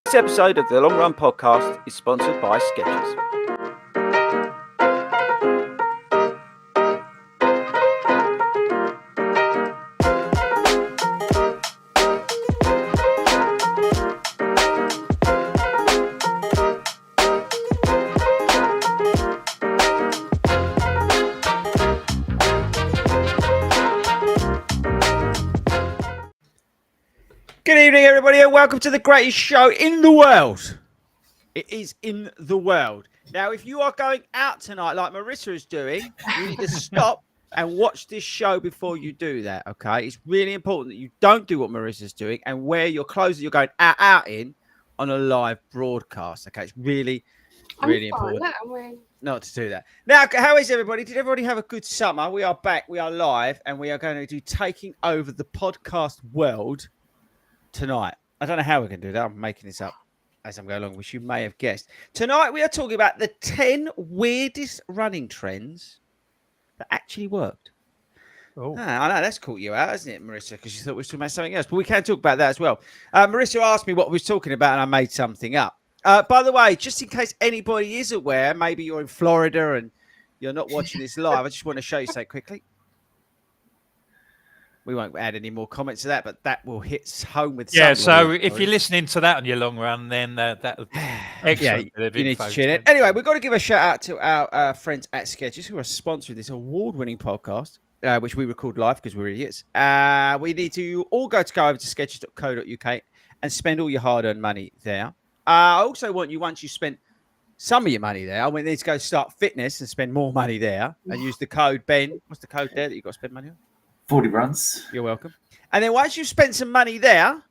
This episode of the Long Run Podcast is sponsored by Skechers. Good evening, everybody, and welcome to the greatest show in the world. It is in the world. Now, if you are going out tonight like Marissa is doing, you need to stop and watch this show before you do that, okay? It's really important that you don't do what Marissa's doing and wear your clothes that you're going out in on a live broadcast, okay? It's really important not to do that. Now, how is everybody? Did everybody have a good summer? We are back, we are live, and we are going to do Taking Over the Podcast World tonight. I don't know how we're going to do that. I'm making this up as I'm going along, which you may have guessed. Tonight, we are talking about the 10 weirdest running trends that actually worked. Oh, I know that's caught you out, hasn't it, Marissa? Because you thought we were talking about something else, but we can talk about that as well. Marissa asked me what we were talking about, and I made something up. By the way, just in case anybody is aware, maybe you're in Florida and you're not watching this live, I just want to show you something quickly. We won't add any more comments to that, but that will hit home with yeah. So if you're listening to that on your long run, then that would be excellent. Yeah, you need to tune in. Anyway, we've got to give a shout out to our friends at Skechers who are sponsoring this award-winning podcast, which we record live because we're idiots. We need to all go over to skechers.co.uk and spend all your hard-earned money there. I also want you, once you spent some of your money there, I want you to go start fitness and spend more money there and use the code Ben. What's the code there that you've got to spend money on? 40 runs. You're welcome. And then once you've spent some money there,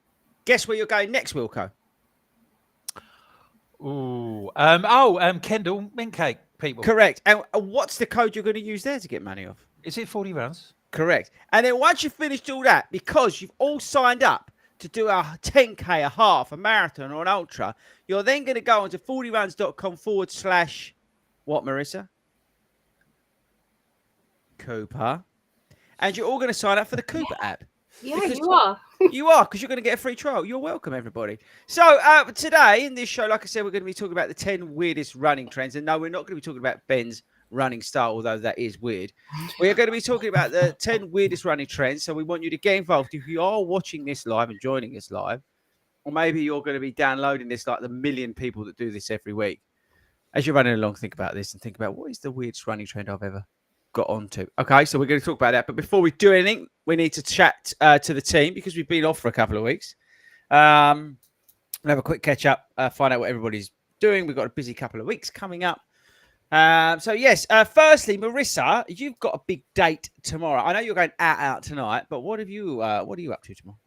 guess where you're going next, Wilco? Kendall mint cake people. Correct. And what's the code you're going to use there to get money off? Is it 40 runs? Correct. And then once you've finished all that, because you've all signed up to do a 10K, a half, a marathon, or an ultra, you're then going to go onto 40runs.com / what, Marissa? Cooper. And you're all going to sign up for the Cooper app. Yeah, you are. You are, because you're going to get a free trial. You're welcome, everybody. So today in this show, like I said, we're going to be talking about the 10 weirdest running trends. And no, we're not going to be talking about Ben's running style, although that is weird. We are going to be talking about the 10 weirdest running trends. So we want you to get involved. If you are watching this live and joining us live, or maybe you're going to be downloading this like the million people that do this every week. As you're running along, think about this and think about what is the weirdest running trend I've ever got onto. Okay, so we're going to talk about that. But before we do anything, we need to chat to the team because we've been off for a couple of weeks. We'll have a quick catch up, find out what everybody's doing. We've got a busy couple of weeks coming up. So yes, firstly, Marissa, you've got a big date tomorrow. I know you're going out tonight, but what are you up to tomorrow?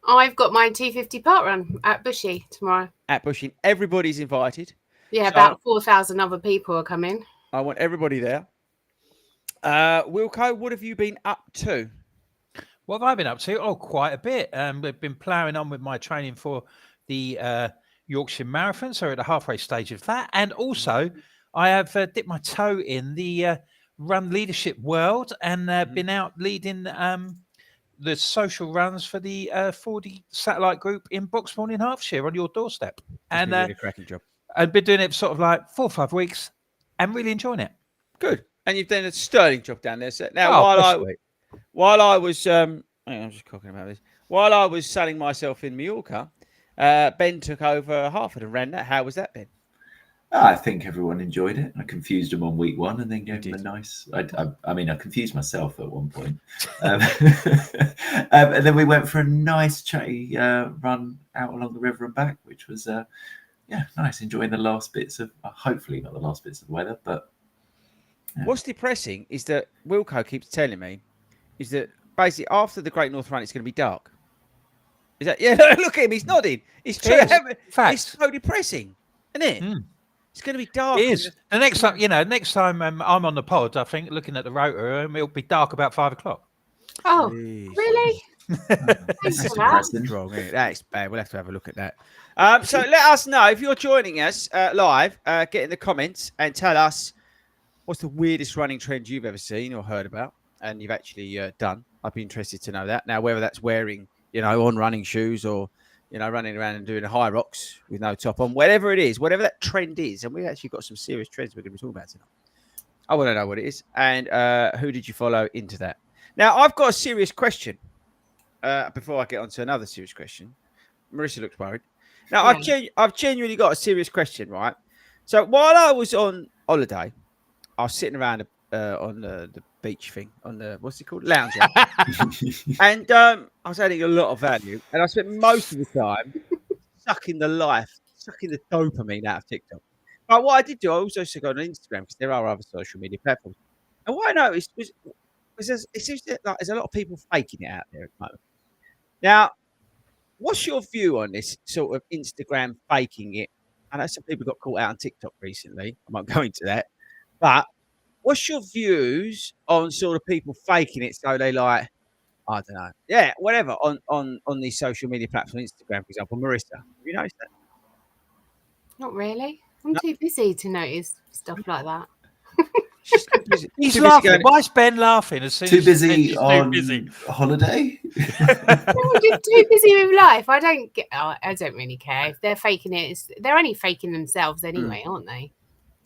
I've got my 250 Parkrun at Bushy tomorrow. At Bushy, everybody's invited. Yeah, so about 4,000 other people are coming. I want everybody there. Wilco, what have you been up to? What have I been up to? Oh, quite a bit. We've been ploughing on with my training for the Yorkshire Marathon, so we're at the halfway stage of that. And also, I have dipped my toe in the run leadership world and been out leading the social runs for the FORDY satellite group in Boxbourne in Hertfordshire on your doorstep. And really a cracking job. I've been doing it for sort of like 4 or 5 weeks and really enjoying it. Good. And you've done a sterling job down there. So now, while I was, I'm just talking about this. While I was selling myself in Mallorca, Ben took over Hartford and ran that. How was that, Ben? I think everyone enjoyed it. I confused them on week 1 and then gave them a nice. I mean, I confused myself at one point, and then we went for a nice chatty run out along the river and back, which was nice. Enjoying the last bits of, hopefully not the last bits of weather, but. Yeah. What's depressing is that Wilco keeps telling me is that basically after the Great North Run, it's going to be dark. Is that? Yeah, look at him. He's nodding. It's true. It's so depressing, isn't it? Mm. It's going to be dark. It is. The next time, I'm on the pod, I think looking at the rotor, it'll be dark about 5 o'clock. Oh, jeez. Really? That's That's bad. We'll have to have a look at that. So let us know if you're joining us live. Get in the comments and tell us. What's the weirdest running trend you've ever seen or heard about and you've actually done? I'd be interested to know that. Now, whether that's wearing, on running shoes or, running around and doing a high rocks with no top on, whatever it is, whatever that trend is. And we actually got some serious trends we're going to be talking about tonight. I want to know what it is. And who did you follow into that? Now, I've got a serious question before I get on to another serious question. Marissa looks worried. Now, I've genuinely got a serious question, right? So while I was on holiday, I was sitting around on the beach thing, on the, what's it called? Lounger. And I was adding a lot of value. And I spent most of the time sucking the dopamine out of TikTok. But what I did do, I also got on Instagram because there are other social media platforms. And what I noticed was it seems like there's a lot of people faking it out there at the moment. Now, what's your view on this sort of Instagram faking it? I know some people got caught out on TikTok recently. I won't go into that. But what's your views on sort of people faking it so they like, I don't know. Yeah, whatever, on these social media platforms, Instagram, for example. Marissa, have you noticed that? Not really. I'm too busy to notice stuff like that. He's laughing. Why is Ben laughing? As soon Too as busy on holiday? I'm just too busy with life. I don't really care if they're faking it. They're only faking themselves anyway, aren't they?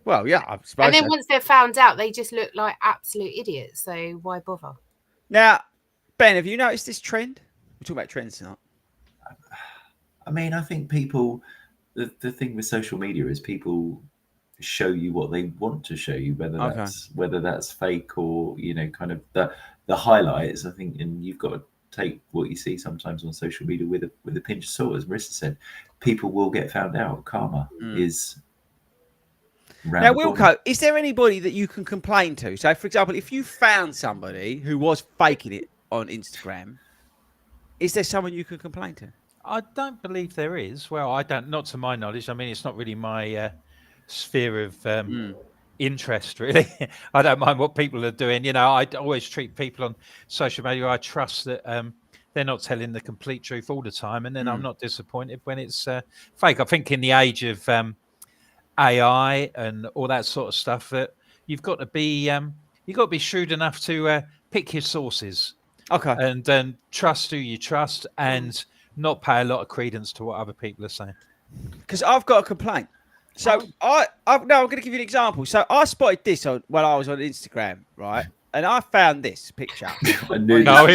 Well, yeah, I suppose. And then once they're found out, they just look like absolute idiots. So why bother? Now, Ben, have you noticed this trend? We're talking about trends tonight. I mean, I think people. The thing with social media is people show you what they want to show you, whether that's fake or kind of the highlights. I think, and you've got to take what you see sometimes on social media with a pinch of salt. As Marissa said, people will get found out. Karma is. Now, Wilco, is there anybody that you can complain to? So, for example, if you found somebody who was faking it on Instagram, is there someone you can complain to? I don't believe there is. Well, I don't. Not to my knowledge. I mean, it's not really my sphere of interest, really. I don't mind what people are doing. I always treat people on social media. I trust that they're not telling the complete truth all the time, and then I'm not disappointed when it's fake. I think in the age of AI and all that sort of stuff, that you've got to be shrewd enough to pick your sources, okay, and trust who you trust, and not pay a lot of credence to what other people are saying. Because I've got a complaint. So I'm going to give you an example. So I spotted this while I was on Instagram, right? And I found this picture. Here we go.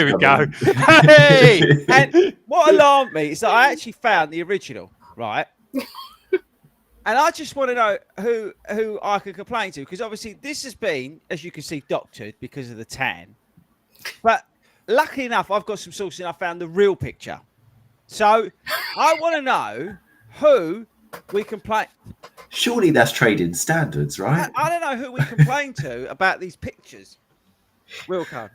Hey! And what alarmed me is that I actually found the original, right? And I just want to know who I can complain to, because obviously this has been, as you can see, doctored because of the tan. But luckily enough, I've got some sources and I found the real picture. So I want to know who we complain. Surely that's trading standards, right? I don't know who we complain to about these pictures. Wilco.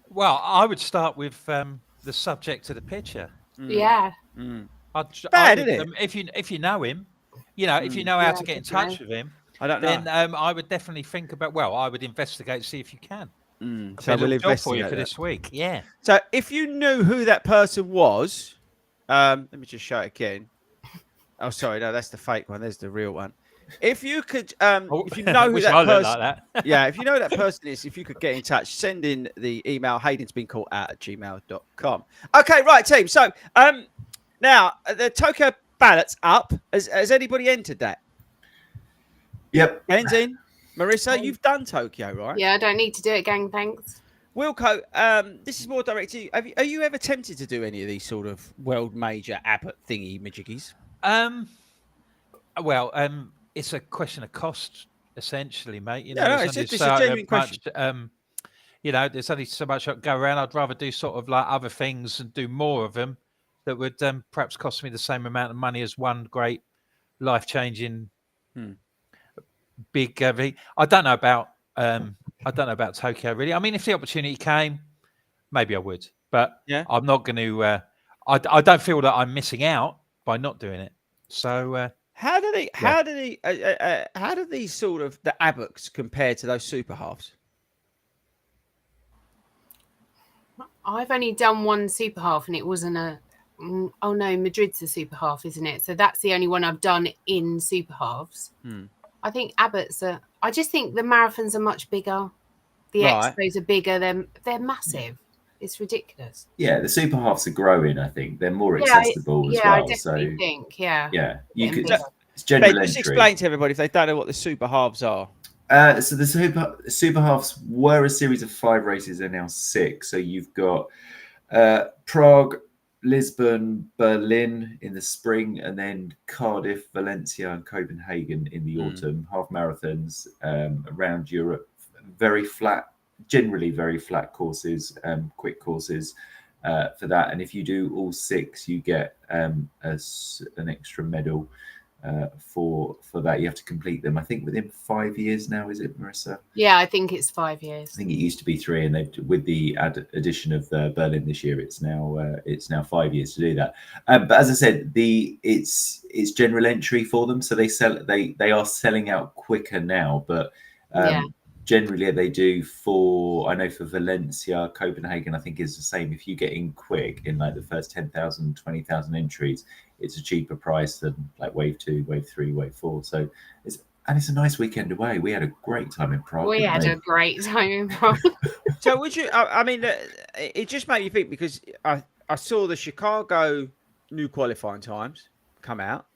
Well, I would start with the subject of the picture. Yeah. Bad, isn't it? If you know him, if you know how to get in touch with him, I don't know. Then I would definitely think about. Well, I would investigate, see if you can. So we'll investigate for you for this week. Yeah. So if you knew who that person was, let me just show it again. Oh, sorry, no, that's the fake one. There's the real one. If you could, if you know who that person, like that. yeah, if you know who that person is, if you could get in touch, send in the email haydensbeencaught@gmail.com. Okay, right, team. So now the Tokyo ballot's up. Has anybody entered that? Yep. Ben's in. Marissa, you've done Tokyo, right? Yeah, I don't need to do it, gang. Thanks. Wilco, this is more direct to you. Are you ever tempted to do any of these sort of world major Abbott thingy majiggies? It's a question of cost, essentially, mate. It's just a genuine question. There's only so much I can go around. I'd rather do sort of like other things and do more of them that would perhaps cost me the same amount of money as one great life-changing big. I don't know about Tokyo, really. I mean, if the opportunity came, maybe I would, but I'm not going to. I don't feel that I'm missing out by not doing it. So how do these sort of the Abbotts compare to those super halves? I've only done one super half, and it wasn't a. Oh no, Madrid's a super half, isn't it? So that's the only one I've done in super halves. I think Abbott's I just think the marathons are much bigger. The expos are bigger. They're massive. It's ridiculous. Yeah, the super halves are growing. I think they're more Yeah, accessible as I well. definitely So think, yeah. you Getting could. bigger. It's general Ben, just entry. explain to everybody if they don't know what the super halves are. So the super halves were a series of 5 races. They're now 6. So you've got Prague, Lisbon, Berlin in the spring, and then Cardiff, Valencia, and Copenhagen in the autumn. Half marathons around Europe. Very flat, generally very flat courses, quick courses for that. And if you do all 6, you get an extra medal. For that, you have to complete them. I think within 5 years now, is it, Marissa? Yeah, I think it's 5 years. I think it used to be 3, and with the addition of Berlin this year, it's now 5 years to do that. But as I said, it's general entry for them, so they are selling out quicker now. But generally, they do I know for Valencia, Copenhagen, I think is the same. If you get in quick in like the first 10,000, 20,000 entries, it's a cheaper price than like wave 2, wave 3, wave 4. So it's a nice weekend away. We had a great time in Prague. We had a great time in Prague. So would you? I mean, it just made me think because I saw the Chicago new qualifying times come out.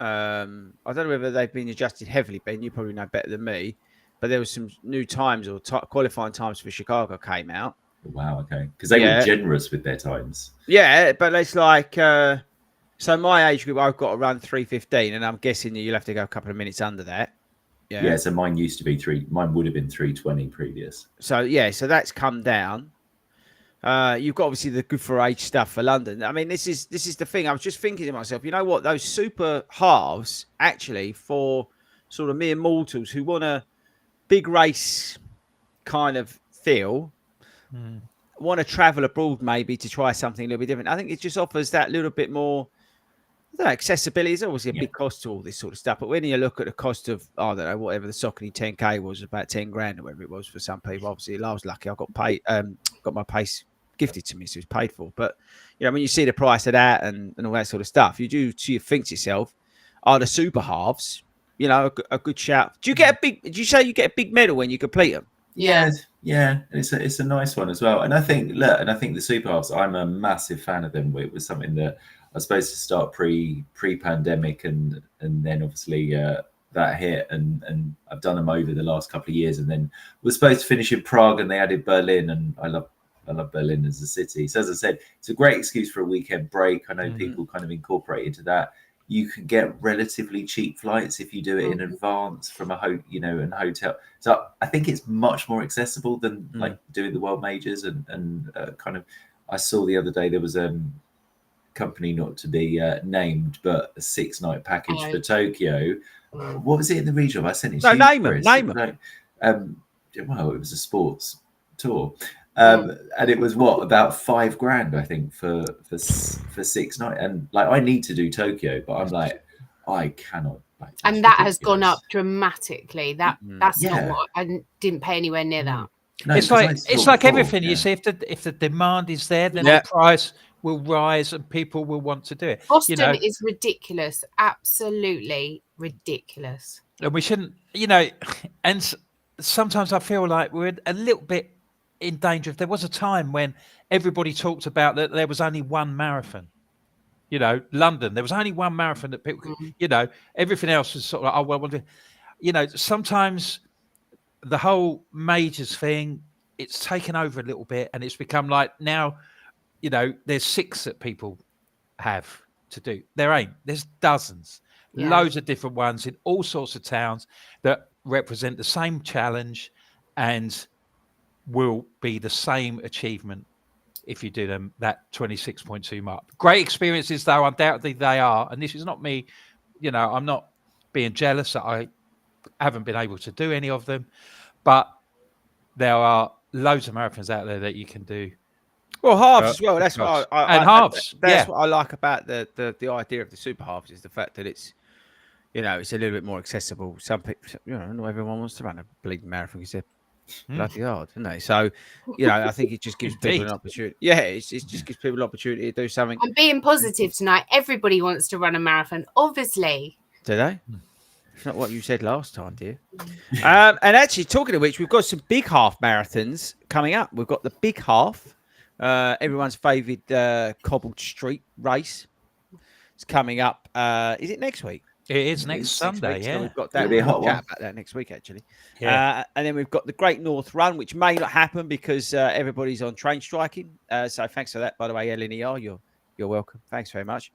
I don't know whether they've been adjusted heavily, Ben. You probably know better than me. But there was some new times or qualifying times for Chicago came out. Wow, okay. Because they were generous with their times. Yeah, but it's like, so my age group, I've got to run 3:15, and I'm guessing you'll have to go a couple of minutes under that. Yeah, so mine used to be mine would have been 3:20 previous. So that's come down. You've got obviously the good for age stuff for London. I mean, this is the thing. I was just thinking to myself, you know what? Those super halves actually for sort of mere mortals who want a big race kind of feel, want to travel abroad maybe to try something a little bit different. I think it just offers that little bit more. I don't know, accessibility is obviously a big cost to all this sort of stuff. But when you look at the cost of, I don't know, whatever the Saucony 10K was, about 10 grand or whatever it was for some people. Obviously, I was lucky. I got paid, got my pace gifted to me, so it was paid for. But you know, when you see the price of that and all that sort of stuff, you think to yourself, are the super halves, you know, a good shout? Do you say you get a big medal when you complete them? Yeah. It's a nice one as well. And I think the super halves, I'm a massive fan of them. It was something that I was supposed to start pre-pandemic, and then obviously that hit, and I've done them over the last couple of years, and then we're supposed to finish in Prague, and they added Berlin, and I love Berlin as a city. So as I said, it's a great excuse for a weekend break. I know people kind of incorporate into that. You can get relatively cheap flights if you do it in advance from a hotel. So I think it's much more accessible than like doing the world majors and kind of. I saw the other day there was company not to be named, but a 6-night package for Tokyo. What was it in the region? I sent it to you. Name them. Well, it was a sports tour. And it was about 5 grand, I think, for 6 nights. And like, I need to do Tokyo, but I'm like, I cannot. Like, and that has gone up dramatically. That's not what I didn't pay anywhere near that. No, it's like everything. You see, if the demand is there, then the price will rise and people will want to do it. Boston is ridiculous, absolutely ridiculous. And we shouldn't, and sometimes I feel like we're a little bit in danger. If there was a time when everybody talked about that there was only one marathon, London, there was only one marathon that people, everything else was sort of like, sometimes the whole majors thing, it's taken over a little bit, and it's become like now, there's 6 that people have to do. There ain't. There's dozens, loads of different ones in all sorts of towns that represent the same challenge and will be the same achievement if you do them that 26.2 mark. Great experiences, though, undoubtedly they are. And this is not me, I'm not being jealous that I haven't been able to do any of them, but there are loads of marathons out there that you can do. Well, halves as well. That's what halves. That's what I like about the idea of the super halves, is the fact that it's, it's a little bit more accessible. Some people, not everyone wants to run a bleeding marathon because they're bloody hard, isn't they? So, I think it just gives people an opportunity. Yeah, it just gives people an opportunity to do something. I'm being positive tonight. Everybody wants to run a marathon, obviously. Do they? It's not what you said last time, dear. And actually, talking of which, we've got some big half marathons coming up. We've got the big half everyone's favoured cobbled street race. It's coming up. Is it next week? It is next Sunday. Week, Yeah, so we've got that. It'll be a hot We'll chat one. about that next week, actually. Yeah. And then we've got the Great North Run, which may not happen because everybody's on train striking. So thanks for that, by the way, LNER. You're welcome. Thanks very much.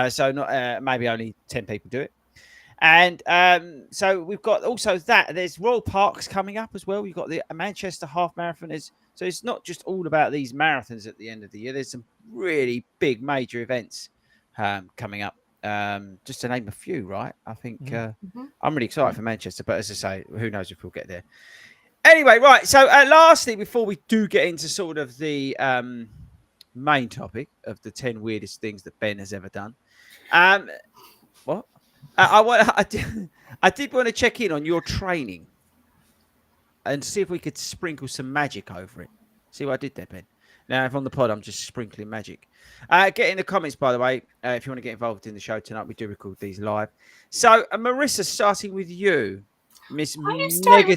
So not maybe only 10 people do it. And so we've got also that. There's Royal Parks coming up as well. We've got the Manchester Half Marathon. So it's not just all about these marathons at the end of the year. There's some really big major events coming up. Just to name a few, right? I think I'm really excited for Manchester, but as I say, who knows if we'll get there. Anyway, right. So lastly, before we do get into sort of the main topic of the 10 weirdest things that Ben has ever done, what? I did want to check in on your training and see if we could sprinkle some magic over it. See what I did there, Ben? Now, if on the pod, I'm just sprinkling magic. Get in the comments, by the way, if you want to get involved in the show tonight. We do record these live. So, Marissa, starting with you. Miss Negativity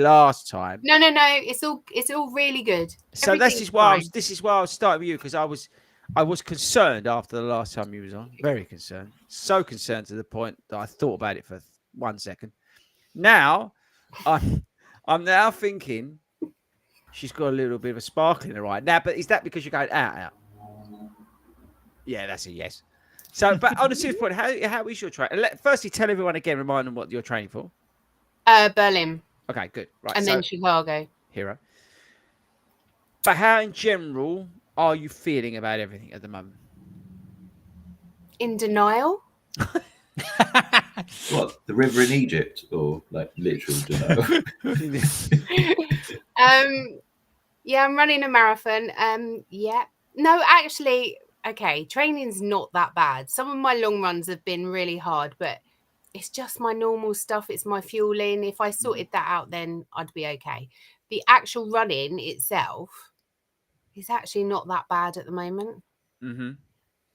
last time. No. It's all really good. So this is why I was starting with you, because I was concerned after the last time you was on. Very concerned. So concerned to the point that I thought about it for 1 second. Now, I'm now thinking she's got a little bit of a sparkle in her eye. Now, but is that because you're going out? Yeah, that's a yes. So, but on a serious point, how is your training? Firstly, tell everyone again, remind them what you're training for. Berlin. Okay, good. Right. And then Chicago. Hero. But how in general are you feeling about everything at the moment? In denial. What, the river in Egypt, or like literal denial? Yeah, I'm running a marathon. Yeah. No, actually, okay, training's not that bad. Some of my long runs have been really hard, but it's just my normal stuff. It's my fueling. If I sorted that out, then I'd be okay. The actual running itself is actually not that bad at the moment. Mm-hmm.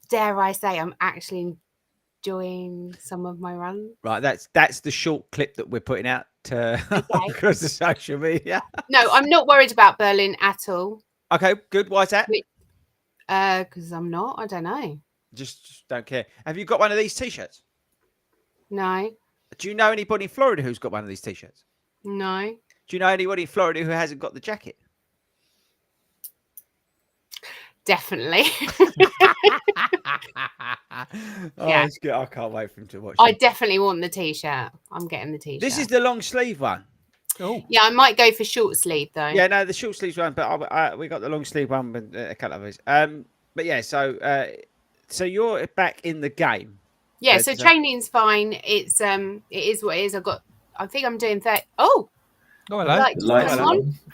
Dare I say I'm actually enjoying some of my runs. Right, that's the short clip that we're putting out across the social media. No, I'm not worried about Berlin at all. Okay, good. Why is that? Because I'm not. I don't know. Just don't care. Have you got one of these T-shirts? No. Do you know anybody in Florida who's got one of these T-shirts? No. Do you know anybody in Florida who hasn't got the jacket? Definitely. Yeah. It's good. I can't wait for him to watch. I definitely want the T-shirt. I'm getting the T-shirt. This is the long sleeve one. Oh. Yeah, I might go for short sleeve though. Yeah, no, the short sleeves one, but we got the long sleeve one with a couple of others. But yeah, so you're back in the game. Yeah, so training's fine. It is what it is. I think I'm doing 30. Oh, hello.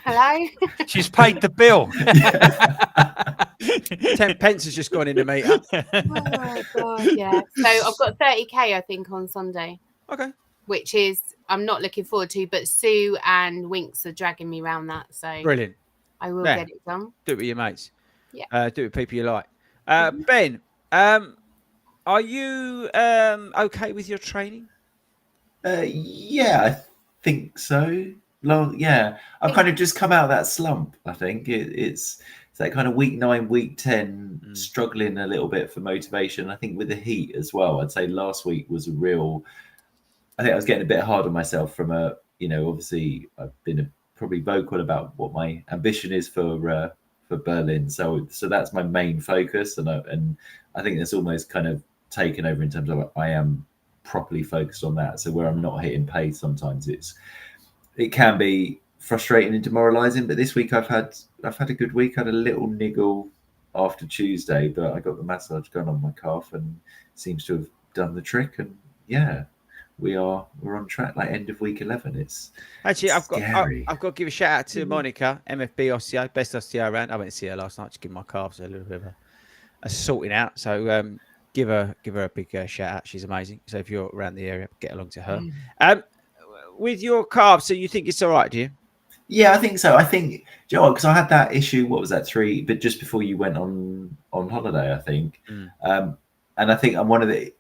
Hello. She's paid the bill. 10 pence has just gone in the meter. Oh my god, yeah. So I've got 30k, I think, on Sunday. Okay. Which is I'm not looking forward to, but Sue and Winks are dragging me around that. So Brilliant. I will get it done. Do it with your mates. Yeah. Do it with people you like. Ben, are you okay with your training? Yeah, I think so. Yeah, I've kind of just come out of that slump. I think it's that kind of week 9, week 10, struggling a little bit for motivation. I think with the heat as well. I'd say last week was a real. I think I was getting a bit hard on myself from obviously I've been probably vocal about what my ambition is for Berlin. So that's my main focus, and I think that's almost kind of taken over in terms of I am properly focused on that. So where I'm not hitting pace, sometimes it can be frustrating and demoralizing. But this week I've had a good week. I had a little niggle after Tuesday, but I got the massage going on my calf and seems to have done the trick. And yeah, we're on track. Like end of week 11. It's actually I've got to give a shout out to Monica, MFB osteo, best osteo around. I went to see her last night to give my calves a little bit of a sorting out. So give her a big shout out. She's amazing. So if you're around the area, get along to her. With your calves, so you think it's all right, do you? Yeah, I think so. I think, Joe, because I had that issue. What was that, 3? But just before you went on holiday, I think. And I think I'm one of the.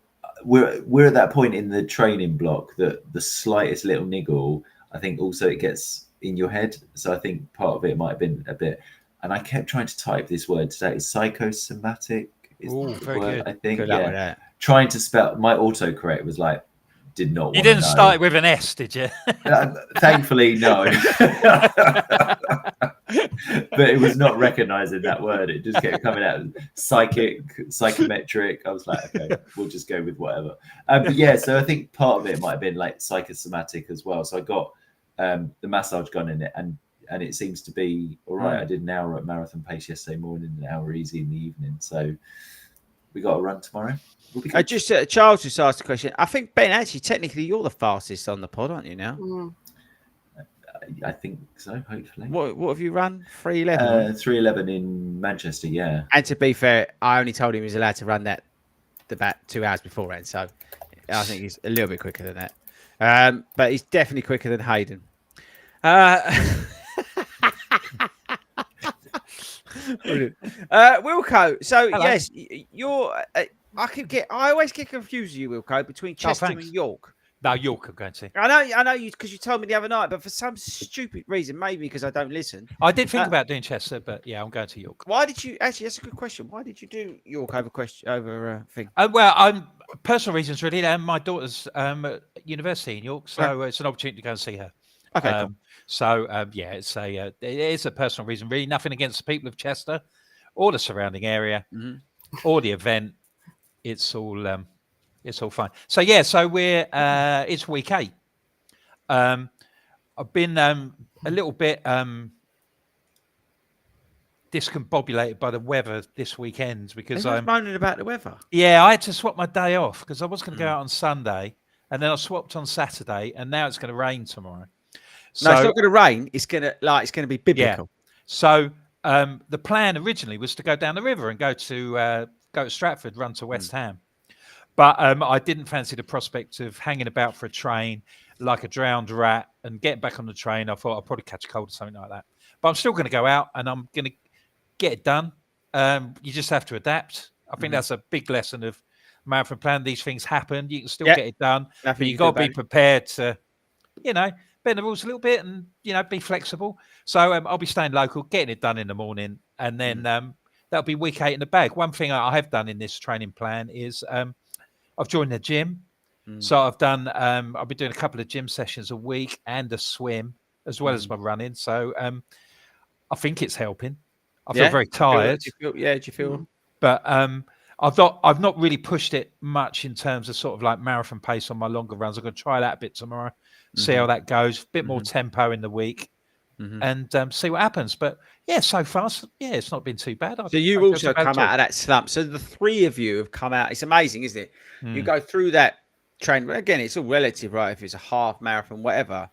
We're at that point in the training block that the slightest little niggle, I think also it gets in your head. So I think part of it might have been a bit. and I kept trying to type this word today. It's psychosomatic. Is Ooh, the very word, good. I think. Good luck with that. Trying to spell, my autocorrect was like, did not want You to didn't know. start it with an S, did you? Thankfully, no. But it was not recognizing that word. It just kept coming out psychic, psychometric. I was like, okay, we'll just go with whatever. But yeah, so I think part of it might have been like psychosomatic as well. So I got the massage gun in it, and it seems to be all right. I did an hour at marathon pace yesterday morning, an hour easy in the evening. So we got a run tomorrow. We'll be good. Charles just asked a question. I think, Ben, actually, technically, you're the fastest on the pod, aren't you now? I think so, hopefully. What have you run? 3:11? 3:11 in Manchester, yeah. And to be fair, I only told him he was allowed to run that about 2 hours beforehand. So I think he's a little bit quicker than that. But he's definitely quicker than Hayden. Brilliant. Wilco, so Hello. yes, you're. I always get confused with you, Wilco, between Chester and thanks. York. No, York, I'm going to. I know you because you told me the other night, but for some stupid reason, maybe because I don't listen. I did think about doing Chester, but yeah, I'm going to York. Why did you actually? That's a good question. Why did you do York over thing? Well, I'm personal reasons really. And my daughter's at university in York, so it's an opportunity to go and see her. Okay, cool. So yeah, it is a personal reason. Really, nothing against the people of Chester or the surrounding area or the event. It's all fine. So yeah, so we're it's week 8. I've been a little bit discombobulated by the weather this weekend because I'm moaning about the weather. Yeah, I had to swap my day off because I was going to go out on Sunday, and then I swapped on Saturday, and now it's going to rain tomorrow. So, no, it's not going to rain. It's going to be biblical. Yeah. So the plan originally was to go down the river and go to Stratford, run to West Ham. But I didn't fancy the prospect of hanging about for a train like a drowned rat and getting back on the train. I thought I'd probably catch a cold or something like that. But I'm still going to go out and I'm going to get it done. You just have to adapt. I think that's a big lesson of marathon plan. These things happen. You can still get it done. But you've got to be prepared to, bend the rules a little bit and, be flexible. So I'll be staying local, getting it done in the morning. And then that'll be week 8 in the bag. One thing I have done in this training plan is I've joined the gym. So I've been doing a couple of gym sessions a week and a swim as well as my running. So I think it's helping. I feel very tired. Do you feel? But I've not really pushed it much in terms of sort of like marathon pace on my longer runs. I'm going to try that a bit tomorrow, see how that goes. A bit more tempo in the week, and see what happens. But yeah, so far, it's not been too bad. So you've also come out of that slump. So the 3 of you have come out. It's amazing, isn't it? You go through that train. Again, it's all relative, right? If it's a half marathon, whatever.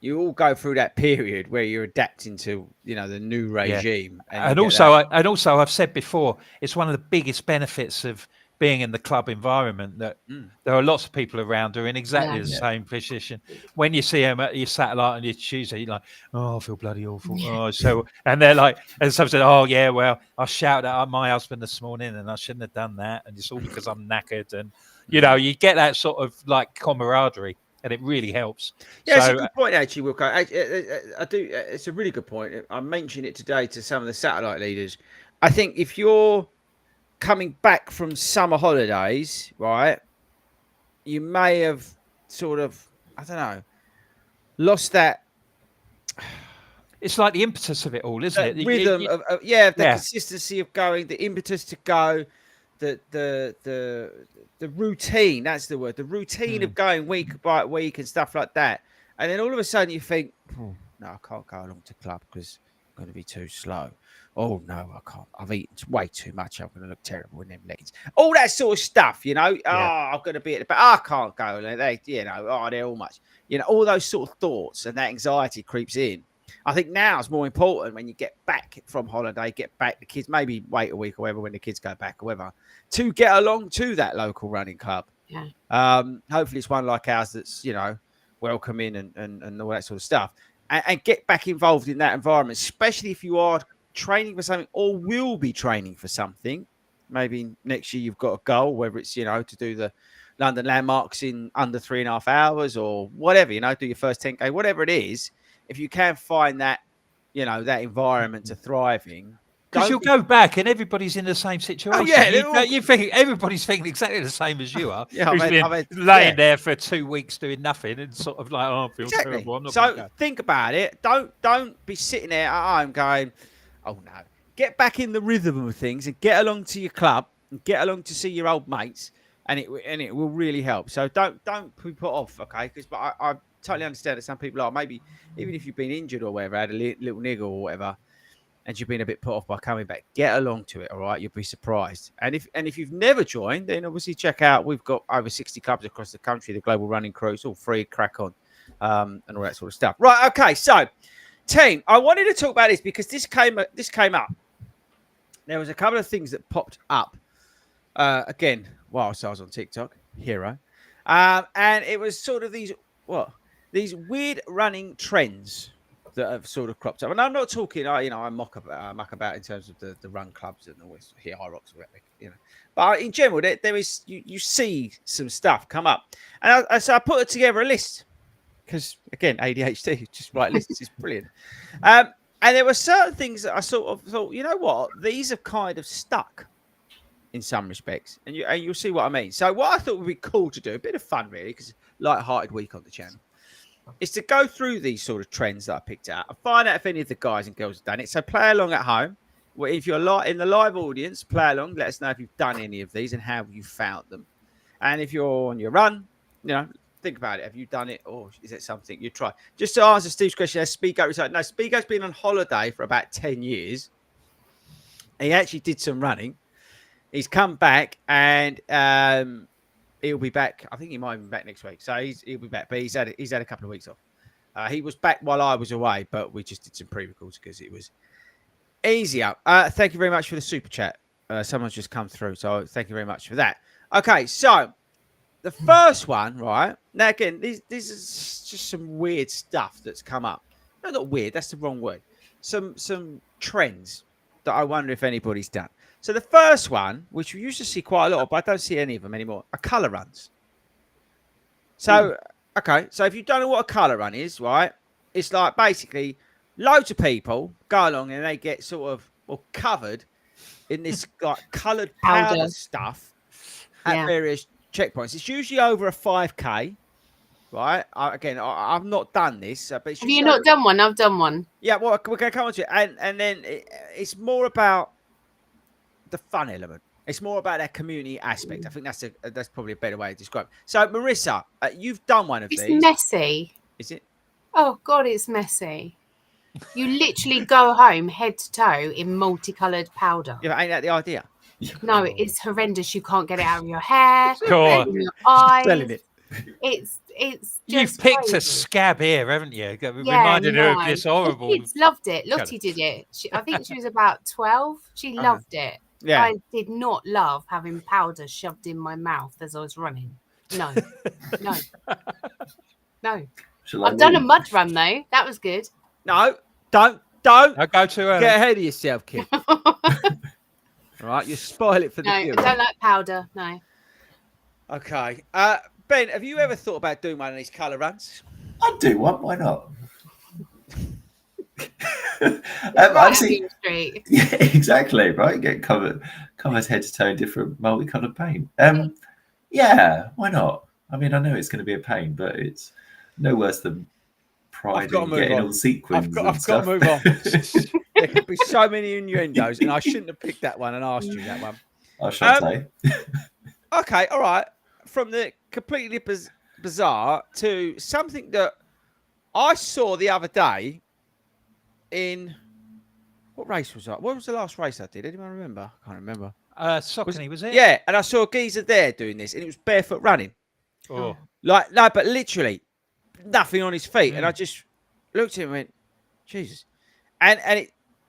You all go through that period where you're adapting to, the new regime. Yeah. And also, I've said before, it's one of the biggest benefits of being in the club environment that there are lots of people around who are in exactly the same position. When you see them at your satellite on your Tuesday, you're like, oh, I feel bloody awful. Oh, and they're like, and some said, oh yeah, well, I shouted at my husband this morning and I shouldn't have done that. And it's all because I'm knackered. And, you get that sort of like camaraderie. And it really helps. Yeah, it's a good point, actually, Wilco. I do. It's a really good point. I mentioned it today to some of the satellite leaders. I think if you're coming back from summer holidays, right, you may have sort of, I don't know, lost that. It's like the impetus of it all, isn't it? Rhythm of the consistency of going, the impetus to go, the routine, that's the word, the routine of going week by week and stuff like that. And then all of a sudden you think, no, I can't go along to club because I'm going to be too slow. Oh, no, I can't. I've eaten way too much. I'm going to look terrible in them leggings. All that sort of stuff, Oh, I'm going to be at the back. I can't go. They're all much. All those sort of thoughts and that anxiety creeps in. I think now it's more important when you get back from holiday, the kids, maybe wait a week or whatever when the kids go back or whatever, to get along to that local running club. Yeah. Hopefully it's one like ours that's, welcoming and all that sort of stuff. And get back involved in that environment, especially if you are training for something or will be training for something. Maybe next year you've got a goal, whether it's, to do the London landmarks in under 3.5 hours or whatever, do your first 10K, whatever it is. If you can find that that environment to thrive in. Because you'll go back and everybody's in the same situation. You think everybody's thinking exactly the same as you are. Yeah, who's been laying there for 2 weeks doing nothing and sort of like, I feel terrible. I'm not gonna go. Think about it. Don't be sitting there at home going, oh no. Get back in the rhythm of things and get along to your club and get along to see your old mates, and it will really help. So don't be put off, okay? Because I totally understand that some people are, maybe even if you've been injured or whatever, had a little niggle or whatever, and you've been a bit put off by coming back, get along to it, all right? You'll be surprised. And if you've never joined, then obviously check out. We've got over 60 clubs across the country, the Global Running Crew. It's all free, crack on, and all that sort of stuff. Right, okay, so, team, I wanted to talk about this because this came up. There was a couple of things that popped up, again, whilst I was on TikTok, hero. And it was sort of these weird running trends that have sort of cropped up. And I'm not talking, I muck about in terms of the run clubs and always here, High Rocks, but in general, there is, you see some stuff come up. And so I put together a list because, again, ADHD, just write lists is brilliant. And there were certain things that I sort of thought, you know what, these have kind of stuck in some respects. And you'll see what I mean. So what I thought would be cool to do, a bit of fun really, because light-hearted week on the channel, is to go through these sort of trends that I picked out and find out if any of the guys and girls have done it. So play along at home. Well, if you're in the live audience, play along. Let us know if you've done any of these and how you found them. And if you're on your run, think about it. Have you done it, or is it something you try? Just to answer Steve's question, has Speedgoat retired? No, Speedgoat's been on holiday for about 10 years. He actually did some running. He's come back and he'll be back. I think he might be back next week. So he'll be back, but he's had a couple of weeks off. He was back while I was away, but we just did some pre-records because it was easier. Thank you very much for the super chat. Someone's just come through, so thank you very much for that. Okay, so the first one, right? Now, again, this is just some weird stuff that's come up. No, not weird. That's the wrong word. Some trends that I wonder if anybody's done. So the first one, which we used to see quite a lot of, but I don't see any of them anymore, are colour runs. So, okay, so if you don't know what a colour run is, right, it's like basically loads of people go along and they get sort of covered in this like coloured powder stuff at various checkpoints. It's usually over a 5K, right? I've not done this. But it's have you not done one? I've done one. Yeah, well, we're going to come on to it. And then it's more about the fun element. It's more about that community aspect. I think that's probably a better way to describe it. So, Marissa, you've done one of these. It's messy. Is it? Oh, God, it's messy. You literally go home head to toe in multicoloured powder. Yeah, but ain't that the idea? No, it's horrendous. You can't get it out of your hair, God. your eyes. Selling it. It's You've picked crazy. a scab here, haven't you? Yeah, Reminded her of this horrible. The kids loved it. Lottie did it. I think she was about 12. She loved it. Yeah. I did not love having powder shoved in my mouth as I was running. No. I've done a mud run though. That was good. No, don't. I go too early. Get ahead of yourself, kid. All right, you spoil it for the No, I viewers. don't like powder. No. Okay. Ben, have you ever thought about doing one of these colour runs? I'd do one. Why not? I've seen street. Yeah, exactly. Right, get covers head to toe in different multicolored paint. Yeah, why not? I mean, I know it's going to be a pain, but it's no worse than pride in getting all sequins. I've got to move on. There could be so many innuendos, and I shouldn't have picked that one and asked you that one. I shall say. Okay, all right. From the completely bizarre to something that I saw the other day in what race was that? What was the last race I did? Anyone remember? I can't remember. Saucony, was it? Yeah, and I saw a geezer there doing this, and it was barefoot running. Oh. Like, no, but literally nothing on his feet. And I just looked at him and went, Jesus. And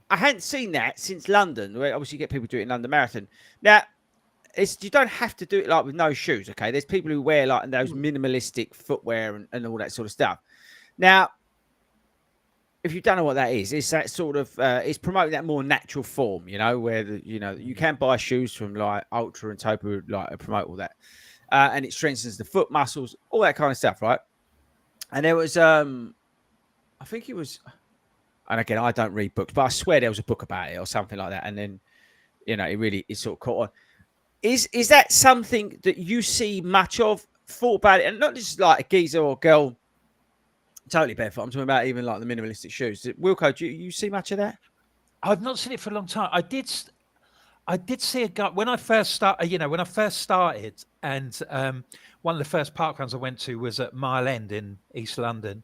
I hadn't seen that since London, where obviously you get people do it in London Marathon. Now, you don't have to do it like with no shoes, okay? There's people who wear like those minimalistic footwear and all that sort of stuff. Now, if you don't know what that is, it's that sort of it's promoting that more natural form, where you can buy shoes from like Ultra and Topo, like promote all that, and it strengthens the foot muscles, all that kind of stuff, right? And there was, I think it was and again, I don't read books, but I swear there was a book about it or something like that. And then, it sort of caught on. Is that something that you see much of? Thought about it, and not just like a geezer or girl totally barefoot. I'm talking about even like the minimalistic shoes. Wilco, do you see much of that? I've not seen it for a long time. I did see a guy when I first started. When I first started, and one of the first parkruns I went to was at Mile End in East London,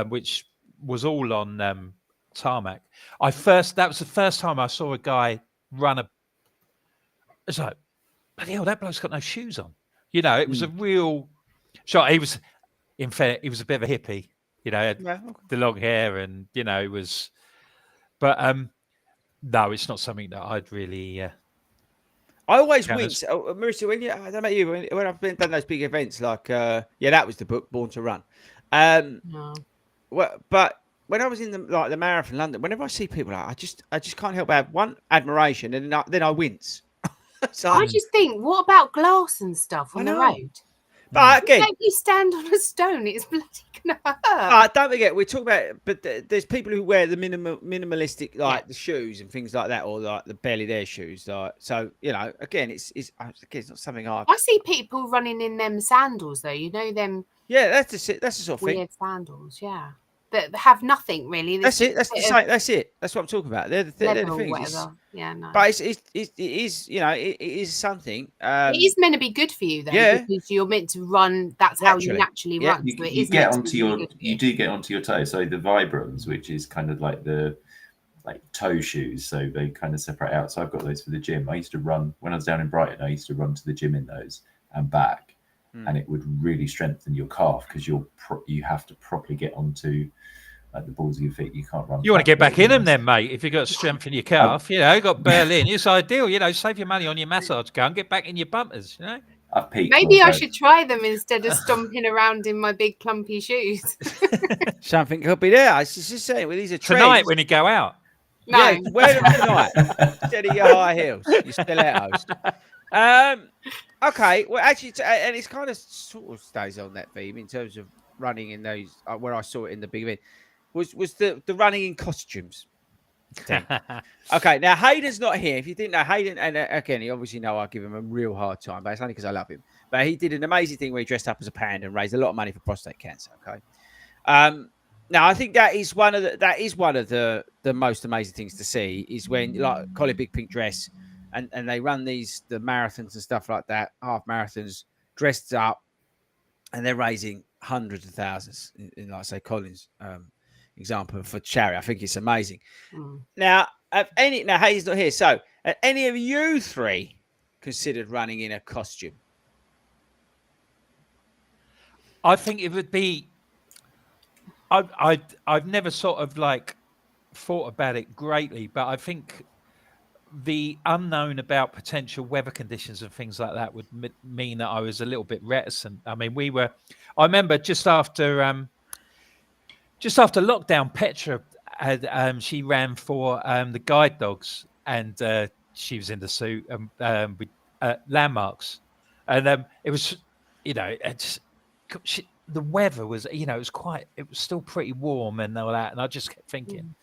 which was all on tarmac. That was the first time I saw a guy run a. It's like, bloody hell, that bloke's got no shoes on. It was a real shot. He was, in fact, he was a bit of a hippie. Had the long hair, and it was. But no, it's not something that I'd really. I always wince, Marissa. I don't know about you. When I've done those big events, like that was the book, Born to Run. No. But when I was in the marathon London, whenever I see people, I just can't help but have one admiration, and then I wince. So, I just think, what about glass and stuff on the road? But again, if you stand on a stone, it's bloody gonna hurt. Don't forget, we're talking about, but there's people who wear the minimalistic, like the shoes and things like that, or like the barely there shoes. Like, so again, it's not something I see people running in them sandals though. Them. Yeah, that's the sort of thing. Weird sandals, yeah. That have nothing really. That's it. That's the same. That's it. That's what I'm talking about. They're the things. Yeah, no. But it is something. It is meant to be good for you though, because you're meant to run. That's how you naturally run. So you get onto you do get onto your toes. So the Vibrams, which is kind of like the toe shoes, so they kind of separate out. So I've got those for the gym. I used to run when I was down in Brighton. I used to run to the gym in those and back. And it would really strengthen your calf because you have to properly get onto the balls of your feet. You can't run. You want to get back in them then, mate? If you've got strength in your calf, you got Berlin. It's ideal. Save your money on your massage gun. Get back in your bumpers. I've peaked. Maybe I should try them instead of stomping around in my big clumpy shoes. Something could be there. I was just saying, well, these are tonight when you go out. No, wear them tonight instead of your high heels. Your stilettos. Okay, well, actually, and it's kind of sort of stays on that theme in terms of running in those where I saw it in the big event was the running in costumes thing. Okay, now Hayden's not here. If you didn't know Hayden, and again, you obviously know I give him a real hard time, but it's only because I love him. But he did an amazing thing where he dressed up as a panda and raised a lot of money for prostate cancer. Okay, now I think that is one of the most amazing things to see is when like Colin Big Pink dress. And they run the marathons and stuff like that, half marathons, dressed up, and they're raising hundreds of thousands in like say Colin's example for charity. I think it's amazing. Now, Hayes not here. So, have any of you three considered running in a costume? I think it would be. I've never sort of thought about it greatly, but I think the unknown about potential weather conditions and things like that would mean that I was a little bit reticent. I mean, I remember just after lockdown, Petra had she ran for the guide dogs, and she was in the suit with landmarks, and it was the weather was it was still pretty warm and all that, and I just kept thinking,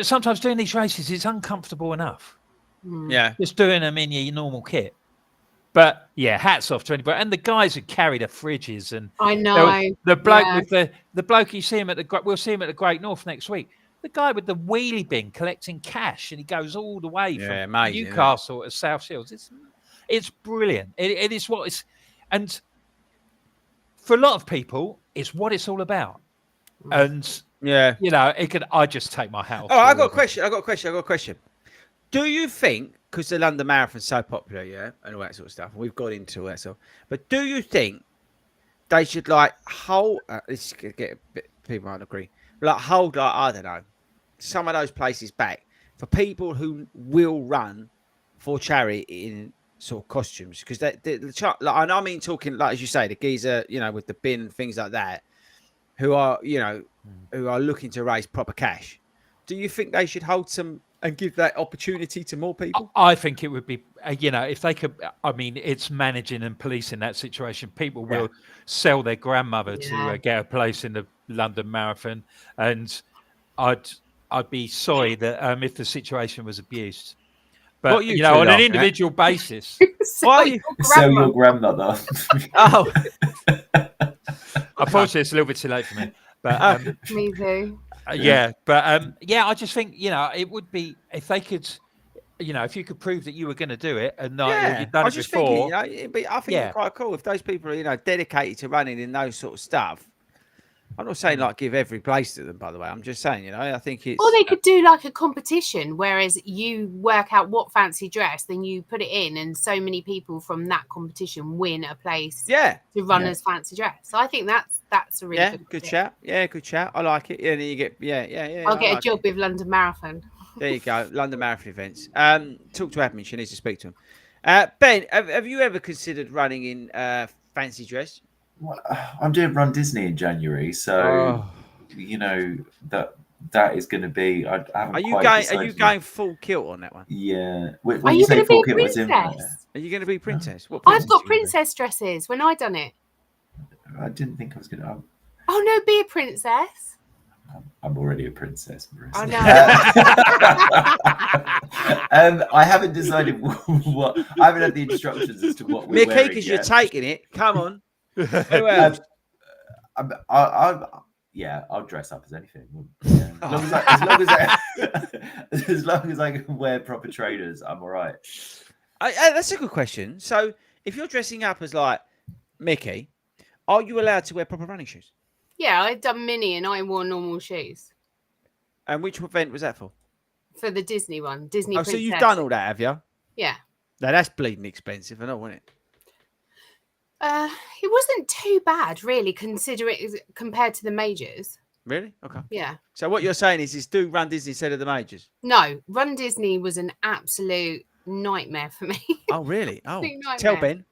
sometimes doing these races is uncomfortable enough. Yeah, just doing them in your normal kit. But yeah, hats off to anybody. And the guys who carry the fridges and I know the bloke with the bloke we'll see him at the Great North next week. The guy with the wheelie bin collecting cash, and he goes all the way from Newcastle to South Shields. It's brilliant. It is what it's, and for a lot of people, it's what it's all about. And I just take my hat off. Oh, I got a question. Do you think, because the London Marathon's so popular, and all that sort of stuff, and we've got into all that stuff, but do you think they should hold? This is gonna get a bit, people might agree, hold I don't know, some of those places back for people who will run for charity in sort of costumes, because and I mean talking as you say, the geezer, with the bin and things like that, who are who are looking to raise proper cash. Do you think they should hold some and give that opportunity to more people? I think it would be, if they could. I mean, it's managing and policing that situation. People will sell their grandmother to get a place in the London Marathon, and I'd be sorry that if the situation was abused. But What are you two on an laughing at? individual basis, Why are you? Sell your grandmother. Oh, unfortunately, it's a little bit too late for me. But Me too. yeah, but I just think it would be if they could, if you could prove that you were going to do it and yeah. you'd I done was it just before. thinking, I think it's quite cool if those people are, dedicated to running in those sort of stuff. I'm not saying like give every place to them, by the way. I'm just saying, I think it's. Or they could do like a competition, whereas you work out what fancy dress, then you put it in, and so many people from that competition win a place Yeah. to run as fancy dress. So I think that's a really good chat. Yeah, good chat. I like it. Yeah, and then you get I'll get a job with London Marathon. There you go, London Marathon events. Talk to admin. She needs to speak to him. Ben, have you ever considered running in fancy dress? Well, I'm doing Run Disney in January, so that is going to be. I haven't. Are you going full kilt on that one? Yeah. Are you going to be a princess? Are you going to be princess? No. What princess I've got princess dresses when I done it. I didn't think I was going to. Oh no, be a princess. I'm already a princess, Marissa. I know. I haven't decided what. I haven't had the instructions as to what we're wearing because yet. you're taking it. Come on. Who else? I'll dress up as anything. Yeah. As long as I can wear proper trainers, I'm all right. That's a good question. So, if you're dressing up as like Mickey, are you allowed to wear proper running shoes? Yeah, I'd done mini and I wore normal shoes. And which event was that for? For the Disney one, Disney. So you've done all that, have you? Yeah. Now that's bleeding expensive, I know, wasn't it? It wasn't too bad, really, compared to the majors. Really? Okay. Yeah. So what you're saying is do Run Disney instead of the majors? No, Run Disney was an absolute nightmare for me. Oh, really? Oh, tell Ben.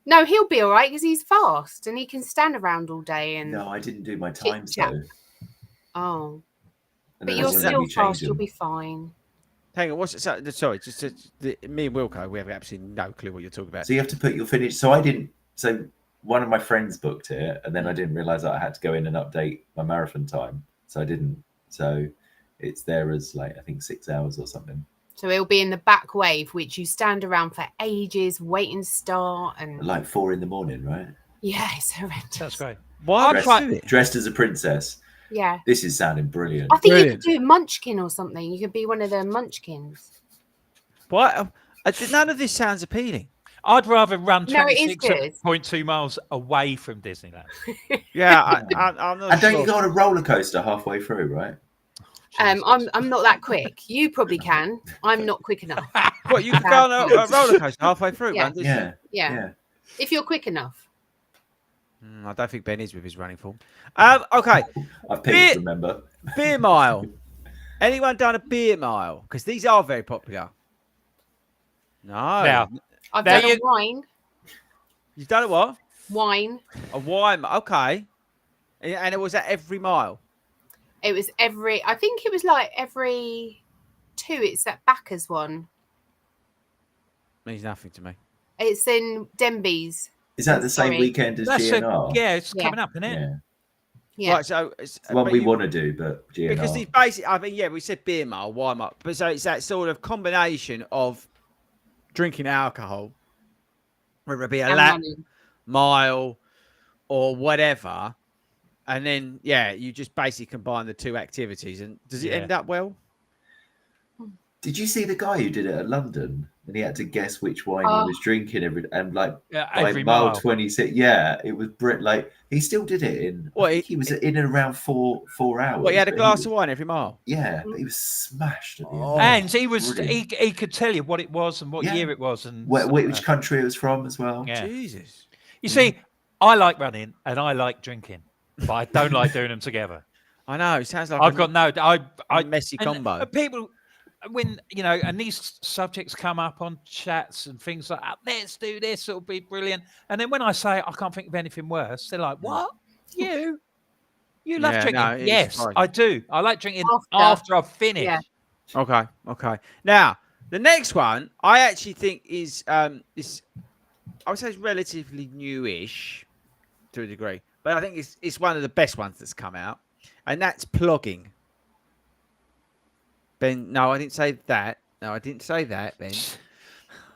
No, he'll be all right because he's fast and he can stand around all day. And no, I didn't do my times though. Oh, And but you're still fast. You'll be fine. Hang on, what's it? Sorry, me and Wilco, we have absolutely no clue what you're talking about. So you have to put your finish. So I didn't. So one of my friends booked it, and then I didn't realize that I had to go in and update my marathon time. So I didn't. So it's there as I think 6 hours or something. So it'll be in the back wave, which you stand around for ages, waiting to start, and 4 a.m, right? Yeah, it's horrendous. That's great. Why dressed as a princess? Yeah. This is sounding brilliant. I think you could do Munchkin or something. You could be one of the Munchkins. What? None of this sounds appealing. I'd rather run 26.2 miles away from Disneyland. Yeah, I'm not. And don't you go on a roller coaster halfway through, right? I'm not that quick. You probably can. I'm not quick enough. What, you can go on a roller coaster halfway through? Yeah. Yeah. If you're quick enough. I don't think Ben is with his running form. Okay. I've peaked, remember. Beer mile. Anyone done a beer mile? Because these are very popular. No. Now, I've done a wine. You've done a what? Wine. A wine. Okay. And it was at every mile. It was I think it was every 2. It's that Bacca's one. Means nothing to me. It's in Denby's. Is that the same weekend as GNR? It's coming up, isn't it? Yeah. Right, so it's one we want to do, but GNR. Because these basically, we said beer mile, wine mile, but so it's that sort of combination of drinking alcohol, whether it be a lap, mile, or whatever, and then you just basically combine the two activities. And does it end up well? Did you see the guy who did it at London? And he had to guess which wine he was drinking every mile 26. Yeah, it was he still did it in. He was in and around 4 hours. Well, he had a glass of wine every mile. Yeah, but he was smashed at the end. And he was he could tell you what it was and what year it was and which country it was from as well. Yeah. Jesus. You see, I like running and I like drinking, but I don't like doing them together. I know. It sounds like I've got a messy combo. People. When and these subjects come up on chats and things like that, let's do this, it'll be brilliant. And then when I say I can't think of anything worse, they're like, "What? You love drinking?" No, yes, I do. I like drinking after I've finished. Yeah. Okay. Now the next one, I actually think is I would say it's relatively newish to a degree. but I think it's one of the best ones that's come out, and that's plogging. Ben, no, I didn't say that. No, I didn't say that, Ben.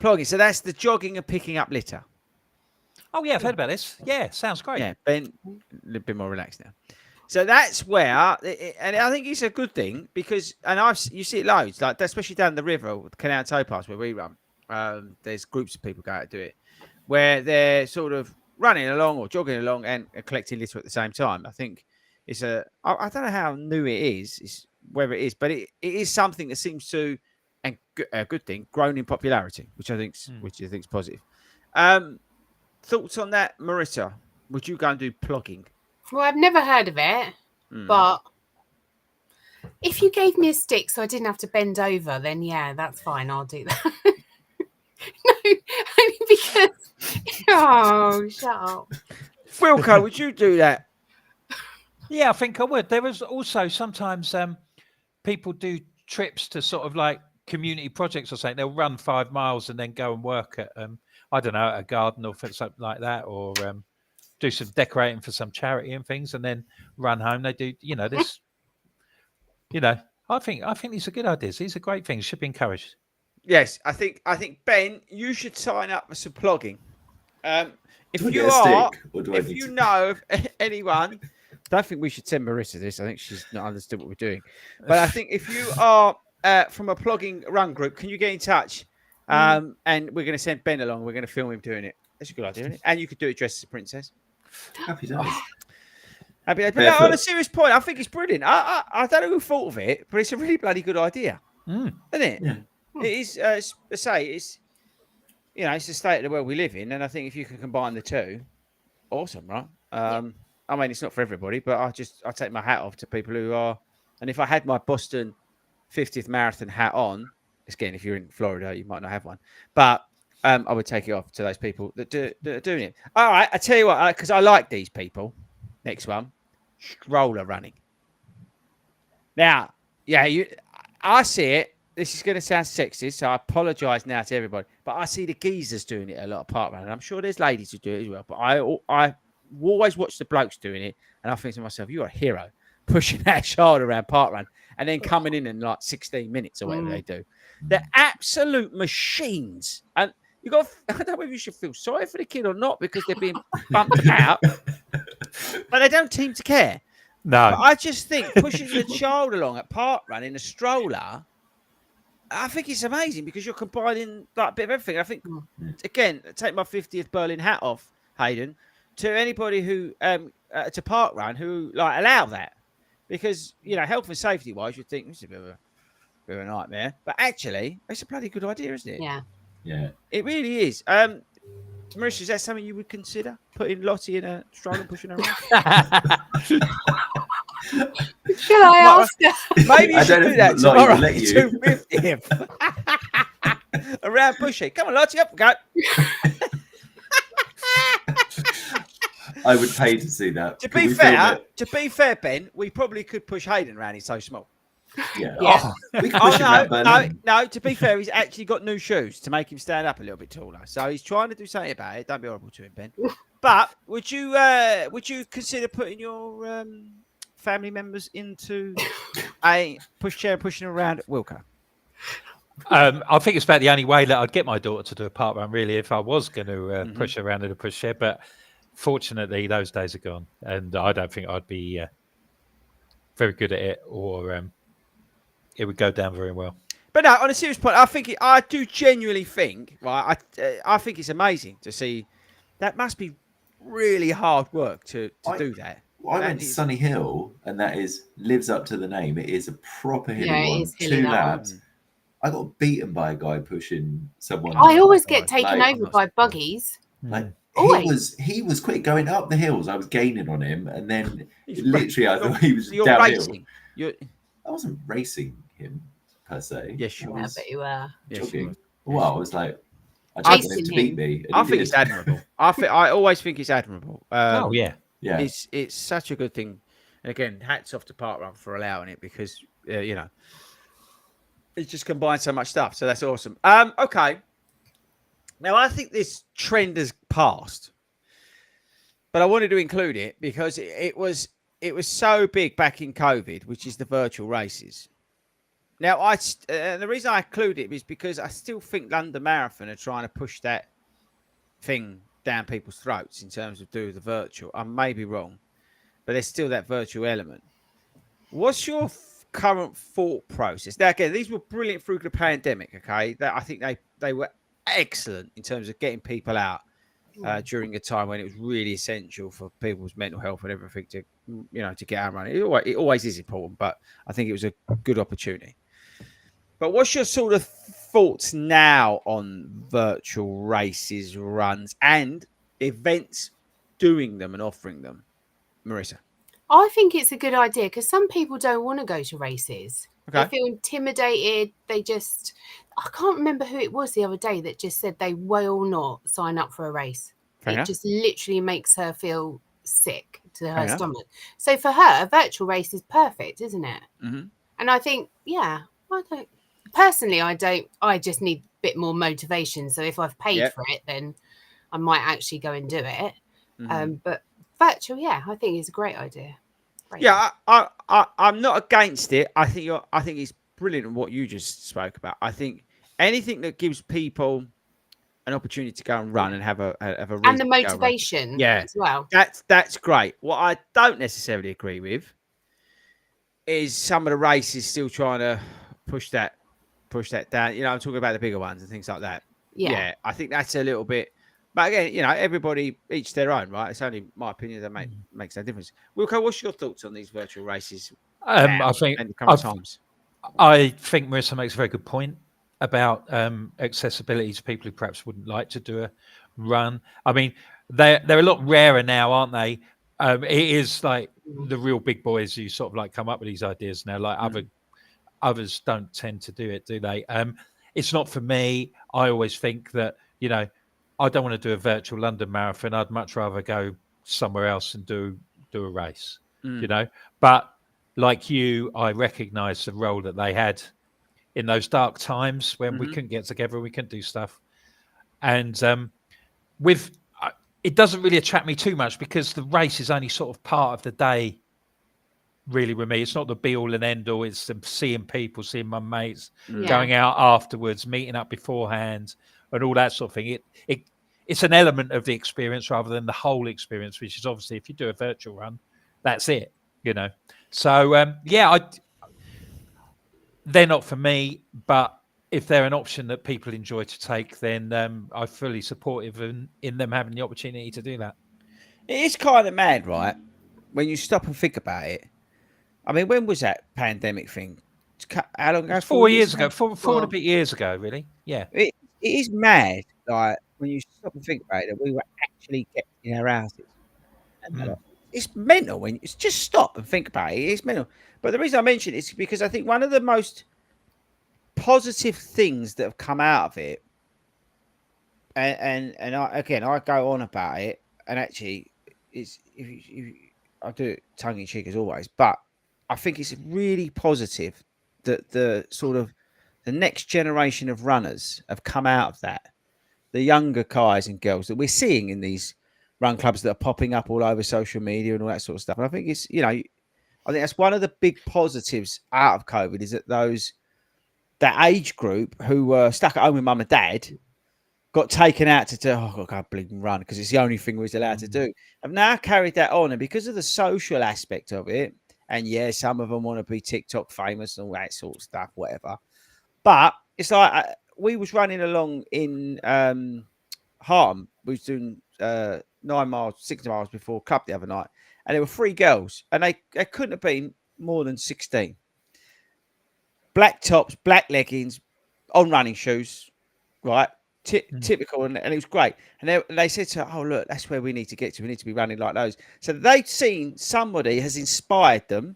Plogging. So that's the jogging and picking up litter. Oh yeah, I've heard about this. Yeah, sounds great. Yeah, Ben, a little bit more relaxed now. So that's where, and I think it's a good thing because, and you see it loads, like especially down the river, the Canal Towpaths where we run. There's groups of people go out to do it, where they're sort of running along or jogging along and collecting litter at the same time. I think it's I don't know how new it is, whether it is, but it is something that seems to, and a good thing, grown in popularity, which I think's positive. Thoughts on that, Marissa? Would you go and do plogging? Well, I've never heard of it, but if you gave me a stick so I didn't have to bend over, then yeah, that's fine. I'll do that. No, only because... Oh, shut up. Wilco, would you do that? Yeah, I think I would. There was also sometimes people do trips to sort of like community projects or something. They'll run 5 miles and then go and work at, I don't know, at a garden or something like that, or do some decorating for some charity and things, and then run home. They do, this. I think these are good ideas. These are great things. Should be encouraged. Yes, I think Ben, you should sign up for some plogging. If Do I you get a are, stick, or do I if need you to- know of anyone, I don't think we should send Marissa this. I think she's not understood what we're doing. But I think if you are from a plogging run group, can you get in touch? And we're going to send Ben along. We're going to film him doing it. That's a good idea, isn't it? And you could do it dressed as a princess. Happy days. Happy days. But no, on a serious point, I think it's brilliant. I don't know who thought of it, but it's a really bloody good idea, isn't it? Yeah. It is. It's it's the state of the world we live in, and I think if you can combine the two, awesome, right? I mean, it's not for everybody, but I take my hat off to people who are. And if I had my Boston 50th marathon hat on, again, if you're in Florida, you might not have one, but I would take it off to those people that are doing it. All right, I tell you what, because I like these people. Next one, stroller running. Now, I see it. This is going to sound sexist, so I apologise now to everybody. But I see the geezers doing it a lot of Parkrun, and I'm sure there's ladies who do it as well. But I always watch the blokes doing it, and I think to myself, you're a hero pushing that child around Parkrun and then coming in like 16 minutes or whatever they do. They're absolute machines, and I don't know if you should feel sorry for the kid or not because they're being bumped out, but they don't seem to care. No, but I just think pushing the child along at Parkrun in a stroller. I think it's amazing because you're combining like a bit of everything. I think, again, take my 50th Berlin hat off, Hayden, to anybody who to Parkrun who like allow that, because health and safety wise, you'd think this is a bit of a nightmare, but actually, it's a bloody good idea, isn't it? Yeah, it really is. Marissa, is that something you would consider putting Lottie in a stroller and pushing her around? Shall I ask her? Maybe you should do that tomorrow. Let you. 250 around pushing. Come on, Lottie, up we go. I would pay to see that. To Could be we film fair, Ben, we probably could push Hayden around. He's so small. it? Yeah. Yeah. We could push him around Berlin. No. To be fair, he's actually got new shoes to make him stand up a little bit taller. So he's trying to do something about it. Don't be horrible to him, Ben. But would you consider putting your family members into a pushchair and pushing around Wilco? I think it's about the only way that I'd get my daughter to do a parkrun, really, if I was going to push her around in a pushchair. But fortunately, those days are gone, and I don't think I'd be very good at it, or it would go down very well. But no, on a serious point, I do genuinely think, right? I think it's amazing to see. That must be really hard work to do that. I went to Sunny Hill, and that lives up to the name. It is a proper hilly Yeah, it one. is hilly, 2 that laps. one. I got beaten by a guy pushing someone. I always get taken like, over by buggies. Like Always. he was quick going up the hills. I was gaining on him, and then literally I thought he was You're downhill. racing. I wasn't racing him per se. Yes, you I were. was But you were. jogging. Well, I was like, I just wanted him to beat me. And I he think did. it's admirable. I always think it's admirable. Oh yeah. Yeah. It's such a good thing. And again, hats off to Parkrun for allowing it because it just combines so much stuff. So that's awesome. Okay. Now I think this trend has passed, but I wanted to include it because it was so big back in COVID, which is the virtual races. Now, the reason I include it is because I still think London Marathon are trying to push that thing down people's throats in terms of doing the virtual. I may be wrong, but there's still that virtual element. What's your current thought process? Now, again, these were brilliant through the pandemic. Okay, I think they were excellent in terms of getting people out during a time when it was really essential for people's mental health and everything to get out running. It always is important, but I think it was a good opportunity. But what's your sort of thoughts now on virtual races, runs, and events, doing them and offering them, Marissa? I think it's a good idea because some people don't want to go to races. Okay. They feel intimidated. I can't remember who it was the other day that just said they will not sign up for a race. It just literally makes her feel sick to her stomach. So for her, a virtual race is perfect, isn't it? Mm-hmm. And I think, I just need a bit more motivation. So if I've paid for it, then I might actually go and do it. Mm-hmm. But virtual, I think it's a great idea. I'm not against it. I think it's brilliant in what you just spoke about. I think anything that gives people an opportunity to go and run and have a reason and the motivation as well. That's great. What I don't necessarily agree with is some of the races still trying to push that down. I'm talking about the bigger ones and things like that. Yeah, I think that's a little bit. But again, everybody each their own, right? It's only my opinion that makes no difference. Wilco, what's your thoughts on these virtual races? I think Marissa makes a very good point about accessibility to people who perhaps wouldn't like to do a run. I mean, they're a lot rarer now, aren't they? It is like the real big boys who sort of like come up with these ideas now. Like others don't tend to do it, do they? It's not for me. I always think that I don't want to do a virtual London Marathon. I'd much rather go somewhere else and do a race. But like you, I recognise the role that they had in those dark times when we couldn't get together, we couldn't do stuff, and it doesn't really attract me too much because the race is only sort of part of the day. Really, with me, it's not the be all and end all. It's seeing people, seeing my mates, going out afterwards, meeting up beforehand, and all that sort of thing. It's an element of the experience rather than the whole experience, which is obviously if you do a virtual run, that's it. So they're not for me, but if they're an option that people enjoy to take, then I'm fully supportive in them having the opportunity to do that. It is kind of mad, right? When you stop and think about it. I mean, when was that pandemic thing? How long ago? 4 years ago. Four and a bit years ago, really. Yeah. It is mad, like, when you stop and think about it, that we were actually kept in our houses. It's mental when it's just stop and think about it. It's mental. But the reason I mention it is because I think one of the most positive things that have come out of it, and I go on about it, and actually, I do it tongue in cheek as always, but I think it's really positive that the next generation of runners have come out of that. The younger guys and girls that we're seeing in these run clubs that are popping up all over social media and all that sort of stuff. And I think it's, I think that's one of the big positives out of COVID is that that age group who were stuck at home with mum and dad got taken out to I've got to bleeding run because it's the only thing we was allowed to do. I've now carried that on, and because of the social aspect of it, and some of them want to be TikTok famous and all that sort of stuff, whatever. But it's like we was running along in Harlem. We was doing 9 miles, 6 miles before club the other night, and there were 3 girls, and they couldn't have been more than 16. Black tops, black leggings, on running shoes, right? Typical, and it was great. And they said to her, "Oh, look, that's where we need to get to. We need to be running like those." So they've seen somebody has inspired them,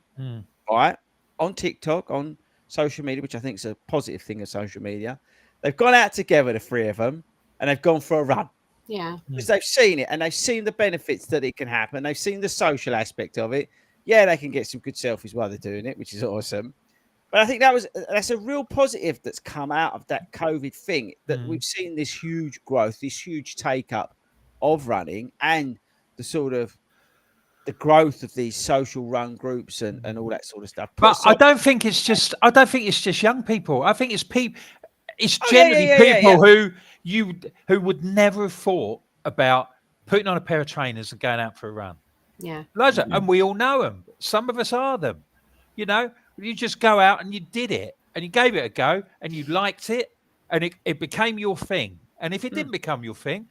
right, on TikTok, on social media, which I think is a positive thing of social media. They've gone out together, the 3 of them, and they've gone for a run. Yeah, because they've seen it and they've seen the benefits that it can happen. They've seen the social aspect of it. Yeah, they can get some good selfies while they're doing it, which is awesome. But I think that's a real positive that's come out of that COVID thing, that we've seen this huge growth, this huge take up of running, and sort of the growth of these social run groups and all that sort of stuff. But I don't think it's just young people. I think it's people. It's generally people who would never have thought about putting on a pair of trainers and going out for a run. Yeah. Loads of, and we all know them. Some of us are them. You know, you just go out and you did it and you gave it a go and you liked it and it became your thing. And if it didn't become your thing,